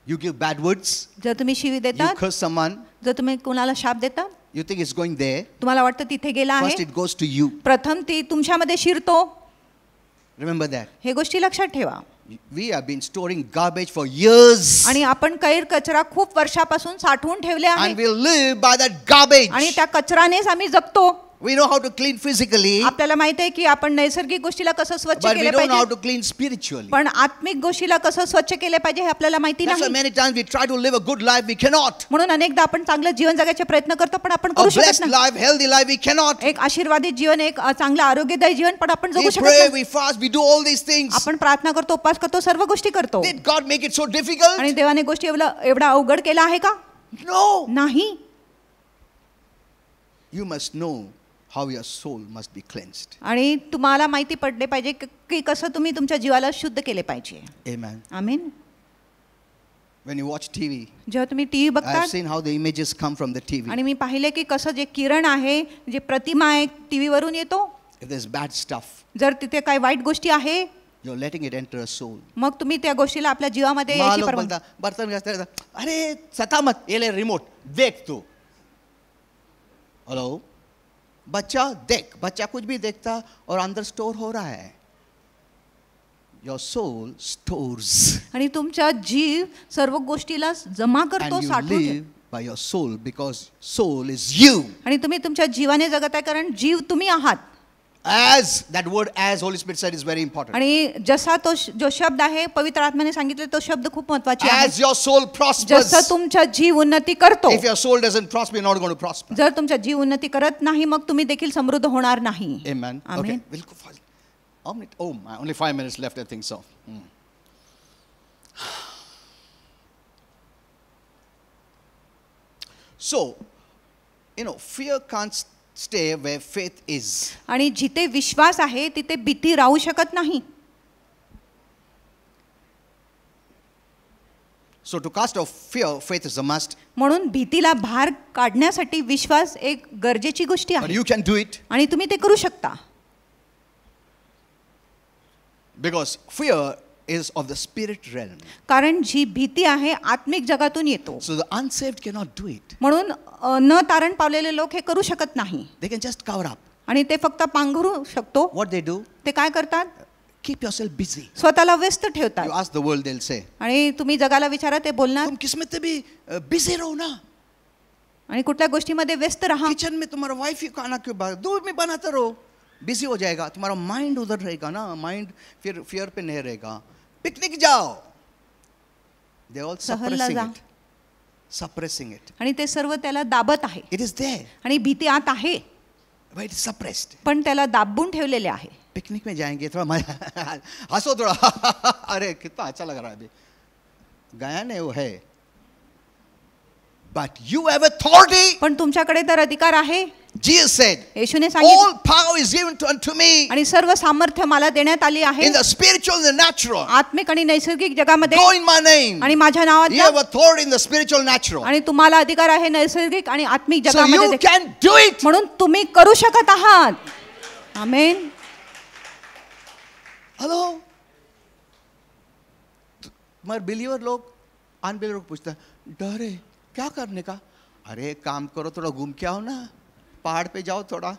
Speaker 1: You give bad words,
Speaker 2: जर तुम्ही शिवी
Speaker 1: you
Speaker 2: देतात,
Speaker 1: curse someone,
Speaker 2: जर तुम्ही कोणाला शाप देता,
Speaker 1: you think it's going there.
Speaker 2: तुम्हाला वाटतं तिथे गेला
Speaker 1: First
Speaker 2: आहे,
Speaker 1: it goes to you.
Speaker 2: प्रथम ती तुमच्यामध्ये शिरतो.
Speaker 1: Remember that.
Speaker 2: हे गोष्टी लक्षात ठेवा.
Speaker 1: We have been storing garbage for years.
Speaker 2: आणि आपण कैर कचरा खूप वर्षापासून साठवून ठेवले आहे
Speaker 1: And we'll live by that garbage.
Speaker 2: आणि त्या कचरानेच आम्ही जगतो.
Speaker 1: We know how to clean physically,
Speaker 2: आपल्याला माहित आहे की आपण नैसर्गिक गोष्टीला कसं स्वच्छ
Speaker 1: but we
Speaker 2: केले
Speaker 1: don't know how
Speaker 2: पाहिजे,
Speaker 1: to clean spiritually.
Speaker 2: पण आत्मिक गोष्टीला कसं स्वच्छ केले पाहिजे हे आपल्याला माहिती
Speaker 1: That's why
Speaker 2: नाही.
Speaker 1: many times we try to live a good life, we cannot.
Speaker 2: म्हणून अनेकदा आपण चांगलं जीवन जगायचे प्रयत्न करतो पण आपण
Speaker 1: A
Speaker 2: करू शकत
Speaker 1: blessed
Speaker 2: नाही.
Speaker 1: life, healthy life, we cannot.
Speaker 2: एक आशीर्वादित जीवन, एक चांगलं आरोग्यदायी जीवन पण आपण
Speaker 1: We
Speaker 2: जगू शकत
Speaker 1: pray,
Speaker 2: नाही.
Speaker 1: we fast, we do all these things.
Speaker 2: आपण प्रार्थना करतो, उपवास करतो, सर्व गोष्टी करतो.
Speaker 1: Did God make it so difficult?
Speaker 2: आणि देवाने गोष्टी एवढा अवघड केला आहे का?
Speaker 1: No.
Speaker 2: नाही.
Speaker 1: You must know how your soul must be cleansed.
Speaker 2: आणि तुम्हाला माहिती पडले पाहिजे की कसं तुम्ही तुमच्या जीवाला शुद्ध केले पाहिजे.
Speaker 1: Amen.
Speaker 2: आमीन.
Speaker 1: When you watch TV,
Speaker 2: जेव्हा तुम्ही टीव्ही
Speaker 1: I've
Speaker 2: बघता
Speaker 1: seen how the images come from the TV.
Speaker 2: आणि मी पाहिले की कसं जे किरण आहे, जे प्रतिमा आहे टीव्ही वरून येतो.
Speaker 1: If there's bad stuff,
Speaker 2: जर तिथे काही वाईट गोष्टी आहे
Speaker 1: you're letting it enter a soul.
Speaker 2: मग तुम्ही त्या गोष्टीला आपल्या जीवामध्ये
Speaker 1: माँ
Speaker 2: यायची
Speaker 1: लोग
Speaker 2: परवानगी.
Speaker 1: बोलता बर्तन घासते रहता, अरे सता मत, ये ले रिमोट देख तू. हेलो, बच्चा देख, बच्चा कुछ भी देखता और अंदर स्टोर हो रहा है. Your soul stores.
Speaker 2: आणि तुमचा जीव सर्व गोष्टीला जमा करतो,
Speaker 1: And you
Speaker 2: साठवून
Speaker 1: live
Speaker 2: ठेवतो.
Speaker 1: by your soul because soul is you.
Speaker 2: आणि तुम्ही तुमच्या जीवाने जगत आहे कारण जीव तुम्ही आहात.
Speaker 1: As, that word as Holy Spirit said is very important.
Speaker 2: आणि जसा तो जो शब्द आहे पवित्र आत्म्याने सांगितले तो शब्द खूप महत्त्वाचे आहे.
Speaker 1: As your soul prospers.
Speaker 2: जसं तुमचा जीव उन्नती करतो.
Speaker 1: If your soul doesn't prosper, you're not going to prosper.
Speaker 2: जर तुमचा जीव उन्नती करत नाही मग तुम्ही देखील समृद्ध होणार नाही.
Speaker 1: Amen. Okay,
Speaker 2: amen.
Speaker 1: we'll go fast. Oh, my, only 5 minutes left, I think so. So, fear can't stay where faith is.
Speaker 2: आणि जिथे विश्वास आहे तिथे भीती राहू शकत नाही.
Speaker 1: So to cast off fear, faith is a must.
Speaker 2: म्हणून भीतीला बाहेर काढण्यासाठी विश्वास एक गरजेची गोष्ट
Speaker 1: But
Speaker 2: आहे.
Speaker 1: you can do it
Speaker 2: आणि तुम्ही ते करू शकता.
Speaker 1: because fear is of the spirit realm.
Speaker 2: कारण जी भीती आहे आत्मिक जगातून येतो.
Speaker 1: So the unsaved cannot do it.
Speaker 2: म्हणून न तारण पावलेले लोक हे करू शकत नाही.
Speaker 1: They can just cover up.
Speaker 2: आणि ते फक्त पांघरू शकतो.
Speaker 1: What they do?
Speaker 2: ते काय करतात?
Speaker 1: Keep yourself busy.
Speaker 2: स्वतःला व्यस्त ठेवतात.
Speaker 1: You ask the world, they'll say.
Speaker 2: आणि तुम्ही जगाला विचारा ते बोलणार.
Speaker 1: तुम किस में भी busy रहो ना.
Speaker 2: आणि कुठल्या गोष्टीमध्ये व्यस्त राहा.
Speaker 1: किचन में तुम्हारा वाइफ ही खाना क्यों दूर में बनाते रहो. बिजी हो जाएगा, तुम्हारा माइंड उधर रहेगा ना, माइंड फिर फियर पे नहीं रहेगा. पिकनिक जाओ. They all suppressing it. Suppressing it.
Speaker 2: आणि ते सर्व त्याला दाबत आहे.
Speaker 1: It is there.
Speaker 2: आणि भीती आत आहे.
Speaker 1: But it is suppressed.
Speaker 2: पण त्याला दाबून ठेवलेले आहे.
Speaker 1: पिकनिक में जाएंगे थोड़ा मजा हंसो थोड़ा. अरे कितना अच्छा लग रहा है अभी. गया नहीं वो है. But you have authority.
Speaker 2: पण तुमच्याकडे तर अधिकार आहे.
Speaker 1: Jesus said,
Speaker 2: येशूने सांगितले
Speaker 1: all power is given unto me
Speaker 2: आणि सर्व सामर्थ्य मला देण्यात आली आहे.
Speaker 1: in the spiritual and the natural.
Speaker 2: आत्मिक आणि नैसर्गिक जगामध्ये.
Speaker 1: Go in my name.
Speaker 2: आणि माझ्या नावात
Speaker 1: You
Speaker 2: जा.
Speaker 1: have authority in the spiritual and natural.
Speaker 2: आणि तुम्हाला अधिकार आहे नैसर्गिक आणि आत्मिक
Speaker 1: So
Speaker 2: जगामध्ये
Speaker 1: you
Speaker 2: देखील.
Speaker 1: can do it.
Speaker 2: म्हणून तुम्ही करू शकत आहात. आमेन.
Speaker 1: हेलो. मगर बिलीवर लोग अनबिलीवर पूछता है, डर है क्या करने का? अरे काम करो, थोड़ा घूम के आओ ना, पहाड़ पे जाओ थोड़ा.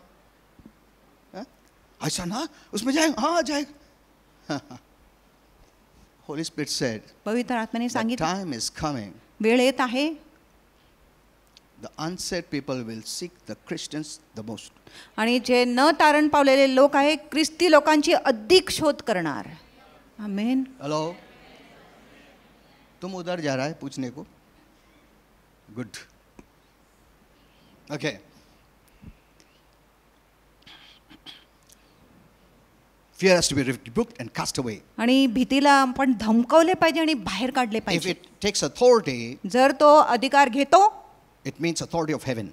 Speaker 1: अच्छा ना, उसमें जाएगा. हाँ जाएगा. Holy Spirit said,
Speaker 2: पवित्र आत्म्याने
Speaker 1: the
Speaker 2: सांगितले
Speaker 1: time is coming.
Speaker 2: वेळ येत आहे.
Speaker 1: The unsaved people will seek the Christians the most.
Speaker 2: आणि जे न तारण पावलेले लोक आहे ख्रिस्ती लोकांची अधिक शोध करणार. आमेन.
Speaker 1: हेलो. तुम उधर जा रहा है पूछने को. Good. Okay. Fear has to be rebuked and cast away.
Speaker 2: आणि भीतीला आपण धमकवले पाहिजे आणि बाहेर काढले
Speaker 1: If
Speaker 2: पाहिजे.
Speaker 1: it takes authority,
Speaker 2: जर तो अधिकार घेतो
Speaker 1: it means authority of heaven.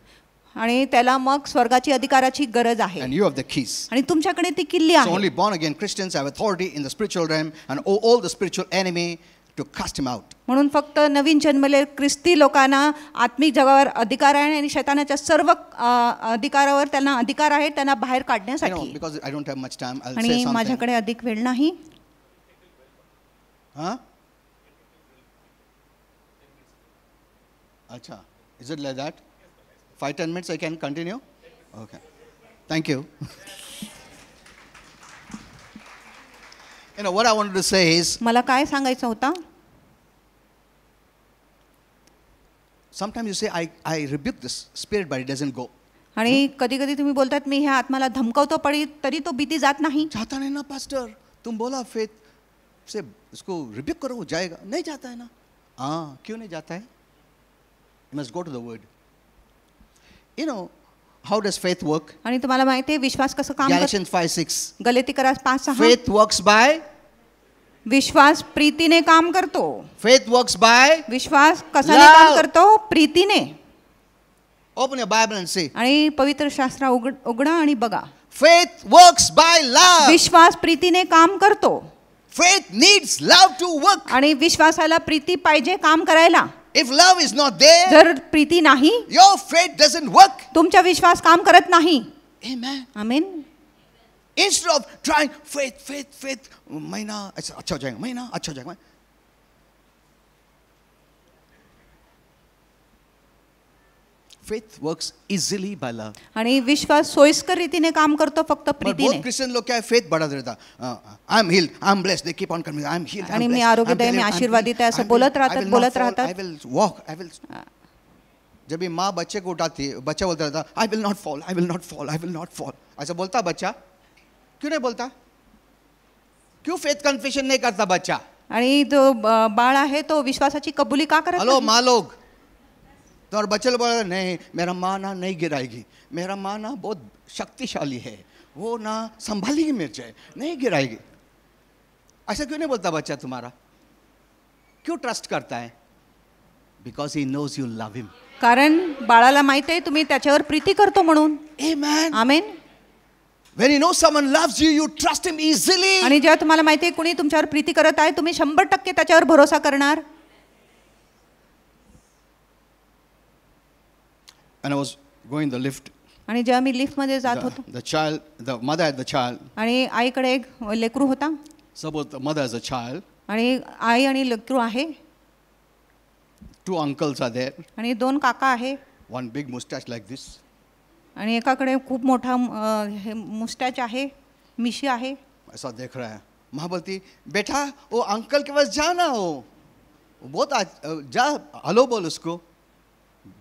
Speaker 2: आणि त्याला मग स्वर्गाची अधिकाराची गरज आहे.
Speaker 1: And you have the keys.
Speaker 2: आणि तुमच्याकडे ती किल्ली
Speaker 1: So
Speaker 2: आहे.
Speaker 1: only born again Christians have authority in the spiritual realm and all the spiritual enemy to cast him out.
Speaker 2: म्हणून फक्त नवीन जन्मलेल्या ख्रिस्ती लोकांना आत्मिक जगावर अधिकार आहे आणि शैतानाच्या सर्व अधिकारावर त्यांना अधिकार आहे त्यांना बाहेर
Speaker 1: I know,
Speaker 2: काढण्यासाठी.
Speaker 1: because I don't have much time, I'll say
Speaker 2: आणि
Speaker 1: something.
Speaker 2: माझ्याकडे अधिक वेळ नाही.
Speaker 1: Huh? Acha. Is it like that? 5-10 minutes I can continue? Okay. Thank you. What I wanted to say is,
Speaker 2: मला काय सांगायचं होतं?
Speaker 1: sometimes you say, I rebuke this spirit, but it doesn't go.
Speaker 2: आणि कधी कधी तुम्ही बोलतात मी ह्या आत्माला धमकावतो पण तरी तो भीती जात नाही.
Speaker 1: जाता नहीं ना पास्टर. तुम बोला फेथ से इसको रिब्यूक करो, वो जाएगा. नहीं जाता है ना. हाँ, क्यों नहीं जाता है? You must go to the word. How does faith work?
Speaker 2: आणि तुम्हाला माहिती आहे विश्वास कसं काम करतो?
Speaker 1: Galatians 5:6.
Speaker 2: गलातिकरास 5:6.
Speaker 1: Faith works by.
Speaker 2: विश्वास प्रीतीने काम करतो.
Speaker 1: Faith works by.
Speaker 2: विश्वास कशाने काम करतो? प्रीतीने.
Speaker 1: Open your Bible and see.
Speaker 2: आणि पवित्र शास्त्र उघडा आणि बघा.
Speaker 1: Faith works by love.
Speaker 2: विश्वास प्रीतीने काम करतो.
Speaker 1: Faith needs love to work.
Speaker 2: आणि विश्वासाला प्रीती पाहिजे काम करायला.
Speaker 1: If love is not there,
Speaker 2: जर प्रीती नाही
Speaker 1: your faith doesn't work.
Speaker 2: तुमचा विश्वास काम करत नाही.
Speaker 1: Amen.
Speaker 2: Amen.
Speaker 1: Instead of trying faith, महीना अच्छा हो जाएगा, महीना अच्छा हो जाएगा. faith works easily by love.
Speaker 2: आणि विश्वास सोयीस्कर रीतीने काम करतो फक्त
Speaker 1: But
Speaker 2: प्रीतीने.
Speaker 1: बहुत क्रिश्चियन लोग क्या है, faith बढ़ाते रहता. I'm healed, I'm blessed. They keep on coming. I'm healed.
Speaker 2: आणि मी आरोग्यदायी, मी आशीर्वादित आहे असं बोलत राहतात, बोलत राहतात.
Speaker 1: I will walk. I will. जब भी माँ बच्चे को उठाती है, बच्चा बोलता रहता, I will not fall, I will not fall, I will not fall. ऐसा बोलता बच्चा? क्यों नहीं बोलता? क्यों faith confession नहीं करता बच्चा?
Speaker 2: आणि जो बाळ आहे तो विश्वासाची कबुली का करत
Speaker 1: हेलो
Speaker 2: नाही?
Speaker 1: माँ लोग, तो और बच्चे लोग बोल रहे नहीं, मेरा माँ ना नहीं गिराएगी, मेरा माँ ना बहुत शक्तिशाली है, वो ना संभालेगी मिर्च है, नहीं गिराएगी. ऐसा क्यों नहीं बोलता बच्चा तुम्हारा? क्यों ट्रस्ट करता है? बिकॉज ही नोज यू लव हिम.
Speaker 2: कारण बाळाला माहित आहे तुम्ही त्याच्यावर प्रीती करतो म्हणून.
Speaker 1: Amen.
Speaker 2: Amen.
Speaker 1: When you know someone loves you, you trust him easily.
Speaker 2: आणि जेव्हा तुम्हाला माहिती आहे कुणी तुमच्यावर प्रीती करत आहे तुम्ही 100% त्याच्यावर भरोसा करणार.
Speaker 1: And I was going the lift.
Speaker 2: आणि जेव्हा मी लिफ्ट मध्ये जात होतो
Speaker 1: The mother had the child.
Speaker 2: आणि आईकडे एक लेकरू होता.
Speaker 1: Suppose the mother has a child.
Speaker 2: आणि आई आणि लेकरू आहे.
Speaker 1: 2 uncles are there.
Speaker 2: आणि 2 काका आहे.
Speaker 1: One big mustache like this.
Speaker 2: आणि एकाकडे खूप मोठा मुस्टॅच आहे, मिशी आहे.
Speaker 1: ऐसा देख रहा है. माँ बोलती बेटा वो अंकल के पास जाना हो, वो बहुत जा हेलो बोल उसको.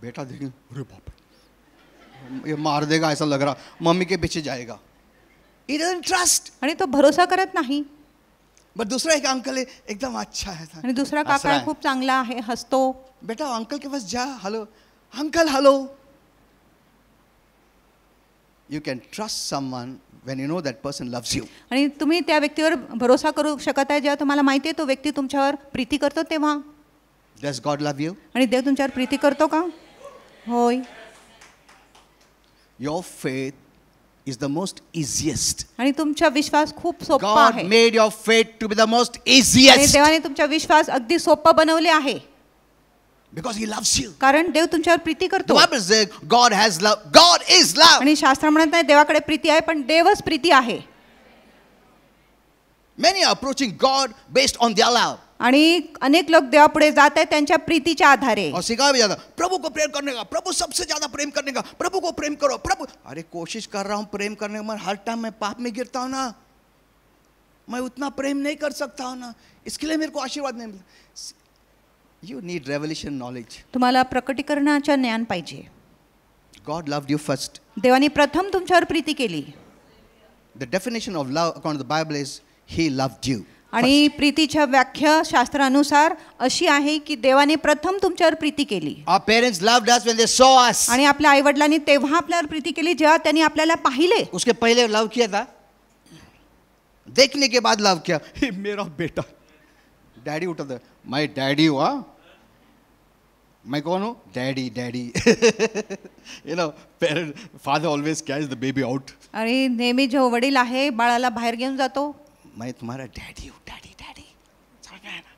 Speaker 1: बेटा देखें, अरे बाप रे, ये मार देगा ऐसा लग रहा, मम्मी के पीछे जाएगा. He doesn't trust.
Speaker 2: आणि तो भरोसा करत नाही.
Speaker 1: बट दूसरा एक अंकल है एकदम अच्छा है.
Speaker 2: आणि दुसरा काका आहे, खूप चांगला आहे, हसतो.
Speaker 1: बेटा अंकल के पास जा, hello uncle hello. You can trust someone when you know that person loves you.
Speaker 2: आणि तुम्ही त्या व्यक्तीवर भरोसा करू शकत आहे जेव्हा तुम्हाला माहिती आहे तो व्यक्ती तुमच्यावर प्रीती करतो तेव्हा.
Speaker 1: Does God love you?
Speaker 2: आणि देव तुमच्यावर प्रीती करतो का? होय.
Speaker 1: Your faith is the most easiest.
Speaker 2: आणि तुमचा विश्वास खूप सोपा
Speaker 1: God
Speaker 2: आहे.
Speaker 1: made your faith to be the most
Speaker 2: आणि
Speaker 1: easiest
Speaker 2: देवाने तुमचा विश्वास अगदी सोपा बनवले आहे.
Speaker 1: because He loves you.
Speaker 2: कारण देव तुमच्यावर प्रीती
Speaker 1: The
Speaker 2: करतो.
Speaker 1: Bible says God has love. God is love.
Speaker 2: आणि शास्त्र म्हणत नाही देवाकडे प्रीती आहे पण देवच प्रीती आहे.
Speaker 1: Many are approaching God based on their love.
Speaker 2: आणि अनेक लोक देवापुढे जात आहेत त्यांच्या प्रीतीच्या आधारे.
Speaker 1: और सिखाया भी जाता प्रभु को प्रेम करने का, प्रभु सबसे ज्यादा प्रेम करने का, प्रभु को प्रेम करो, प्रभु. अरे कोशिश कर रहा हूँ प्रेम करने का, मगर हर टाइम मैं पाप में गिरता हूँ ना, मैं उतना प्रेम नहीं कर सकता हूँ ना, इसके लिए मेरे को आशीर्वाद नहीं मिलता. You need revelation knowledge.
Speaker 2: तुम्हाला प्रकटीकरणाचे ज्ञान पाहिजे.
Speaker 1: God loved you first.
Speaker 2: देवाने प्रथम तुमच्यावर प्रीती केली.
Speaker 1: The definition of love according to the Bible is He loved you.
Speaker 2: आणि प्रीतीच्या व्याख्या शास्त्रानुसार अशी आहे की देवाने प्रथम तुमच्यावर प्रीती केली.
Speaker 1: Our parents loved us when they saw us.
Speaker 2: आणि आपल्या आईवडिलांनी तेव्हा आपल्यावर प्रीती केली जेव्हा त्यांनी आपल्याला पाहिले.
Speaker 1: उसके पहले लव किया था, देखने के बाद लव किया. हे मेरा बेटा. डैडी उठा था, मैं डैडी हुआ, मैं कौन हूँ? Daddy daddy. You know, parent, father always carries the baby out.
Speaker 2: आणि नेहमी जो वडील आहे बाळाला बाहेर घेऊन जातो.
Speaker 1: मैं तुम्हारा डैडी हूँ, डैडी डैडी. समझ में आया ना?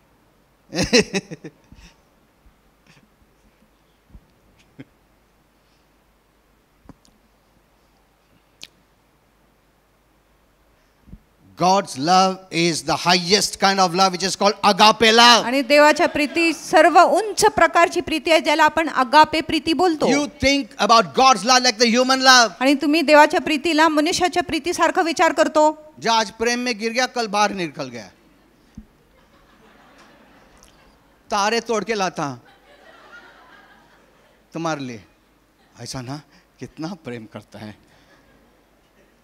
Speaker 1: God's love is the highest kind of love, which is called agape love.
Speaker 2: आणि देवाच्या प्रीती सर्व उंच प्रकारची प्रीती आहे ज्याला आपण अगापे प्रीती बोलतो.
Speaker 1: You think about God's love like the human love.
Speaker 2: आणि तुम्ही देवाच्या प्रीतीला मनुष्याच्या प्रीतीसारखा विचार करतो.
Speaker 1: जो आज प्रेम में गिर गया कल बाहर निकल गया. तारे तोड़ के लाता तुम्हारे लिए. ऐसा ना, कितना प्रेम करता है.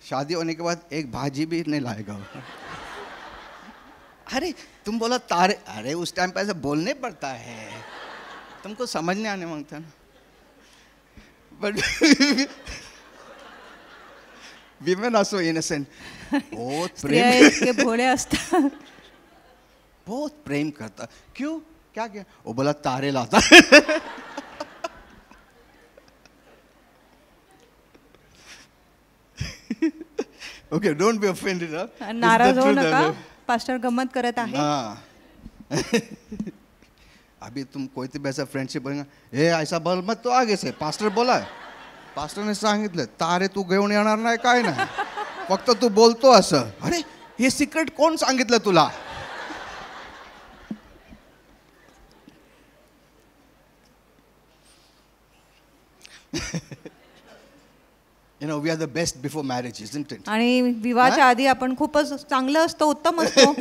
Speaker 1: शादी होने के बाद एक भाजी भी नहीं लाएगा. अरे तुम बोला तारे, अरे उस टाइम पे ऐसे बोलने पड़ता है, तुमको समझ नहीं आने मांगता ना. But women are so innocent. बहुत
Speaker 2: स्त्रिया
Speaker 1: प्रेम,
Speaker 2: इतके भोळे असतात.
Speaker 1: बहुत प्रेम करता. क्यों? क्या क्या? वो बोला तारे लाता. Okay, don't be offended. Huh?
Speaker 2: नाराज होऊ नका, पास्टर गंमत करत आहे.
Speaker 1: हाँ. अभी तुम कोई तो ऐसा फ्रेंडशिप बनेगा, हे ऐसा बोल मत, तो आगे से पास्टर बोला है, पास्टरने सांगितलं तारे तू घेऊन येणार नाही, काय नाही, फक्त तू बोलतो असं. अरे हे सिक्रेट कोण सांगितलं तुला? we are the best before marriage, isn't it?
Speaker 2: आणि विवाहाच्या आधी आपण खूपच चांगलं असतो, उत्तम असतो.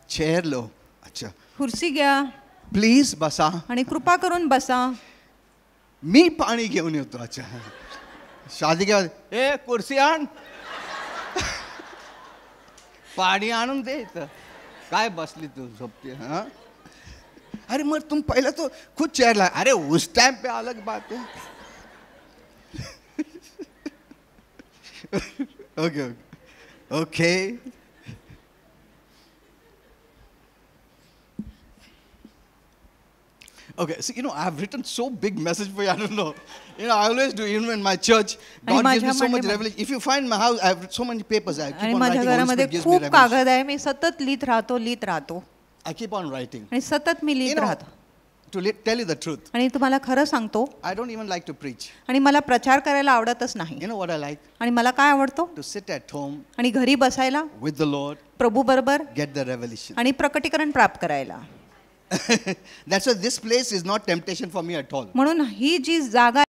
Speaker 1: Chair low. अच्छा,
Speaker 2: खुर्ची घ्या
Speaker 1: प्लीज बसा.
Speaker 2: आणि कृपा करून बसा.
Speaker 1: मी पाणी घेऊन येतो. अच्छा, शादी के बाद ए कुर्सी आण, पाणी आणून दे. काय बसली तू झोपते? हाँ, अरे मर तुम पहले तो खुद चेयर ला. अरे उस टाइम पे अलग बात है. Okay okay okay. Okay, so I've written so big message for you. I don't know. I always do. Even in my church, God gives me so much revelation. If you find my house, I have so many papers. I keep
Speaker 2: आणि
Speaker 1: on
Speaker 2: माझ्या
Speaker 1: writing. Holy
Speaker 2: घरामध्ये
Speaker 1: Spirit gives me
Speaker 2: खूप
Speaker 1: revelation.
Speaker 2: कागद आहे. मी सतत लिहित राहतो.
Speaker 1: I keep on writing.
Speaker 2: आणि सतत मी लिहित राहतो.
Speaker 1: To tell you the truth,
Speaker 2: आणि तुम्हाला खरं सांगतो,
Speaker 1: I don't even like to preach.
Speaker 2: आणि मला प्रचार करायला आवडतच नाही.
Speaker 1: You know what I like?
Speaker 2: आणि मला काय आवडतो?
Speaker 1: To sit at home
Speaker 2: आणि घरी बसायला
Speaker 1: with the Lord,
Speaker 2: प्रभू बरोबर,
Speaker 1: get the revelation.
Speaker 2: आणि प्रकटीकरण प्राप्त करायला.
Speaker 1: That's why this place is not temptation for me at all.
Speaker 2: म्हणून ही जी जागा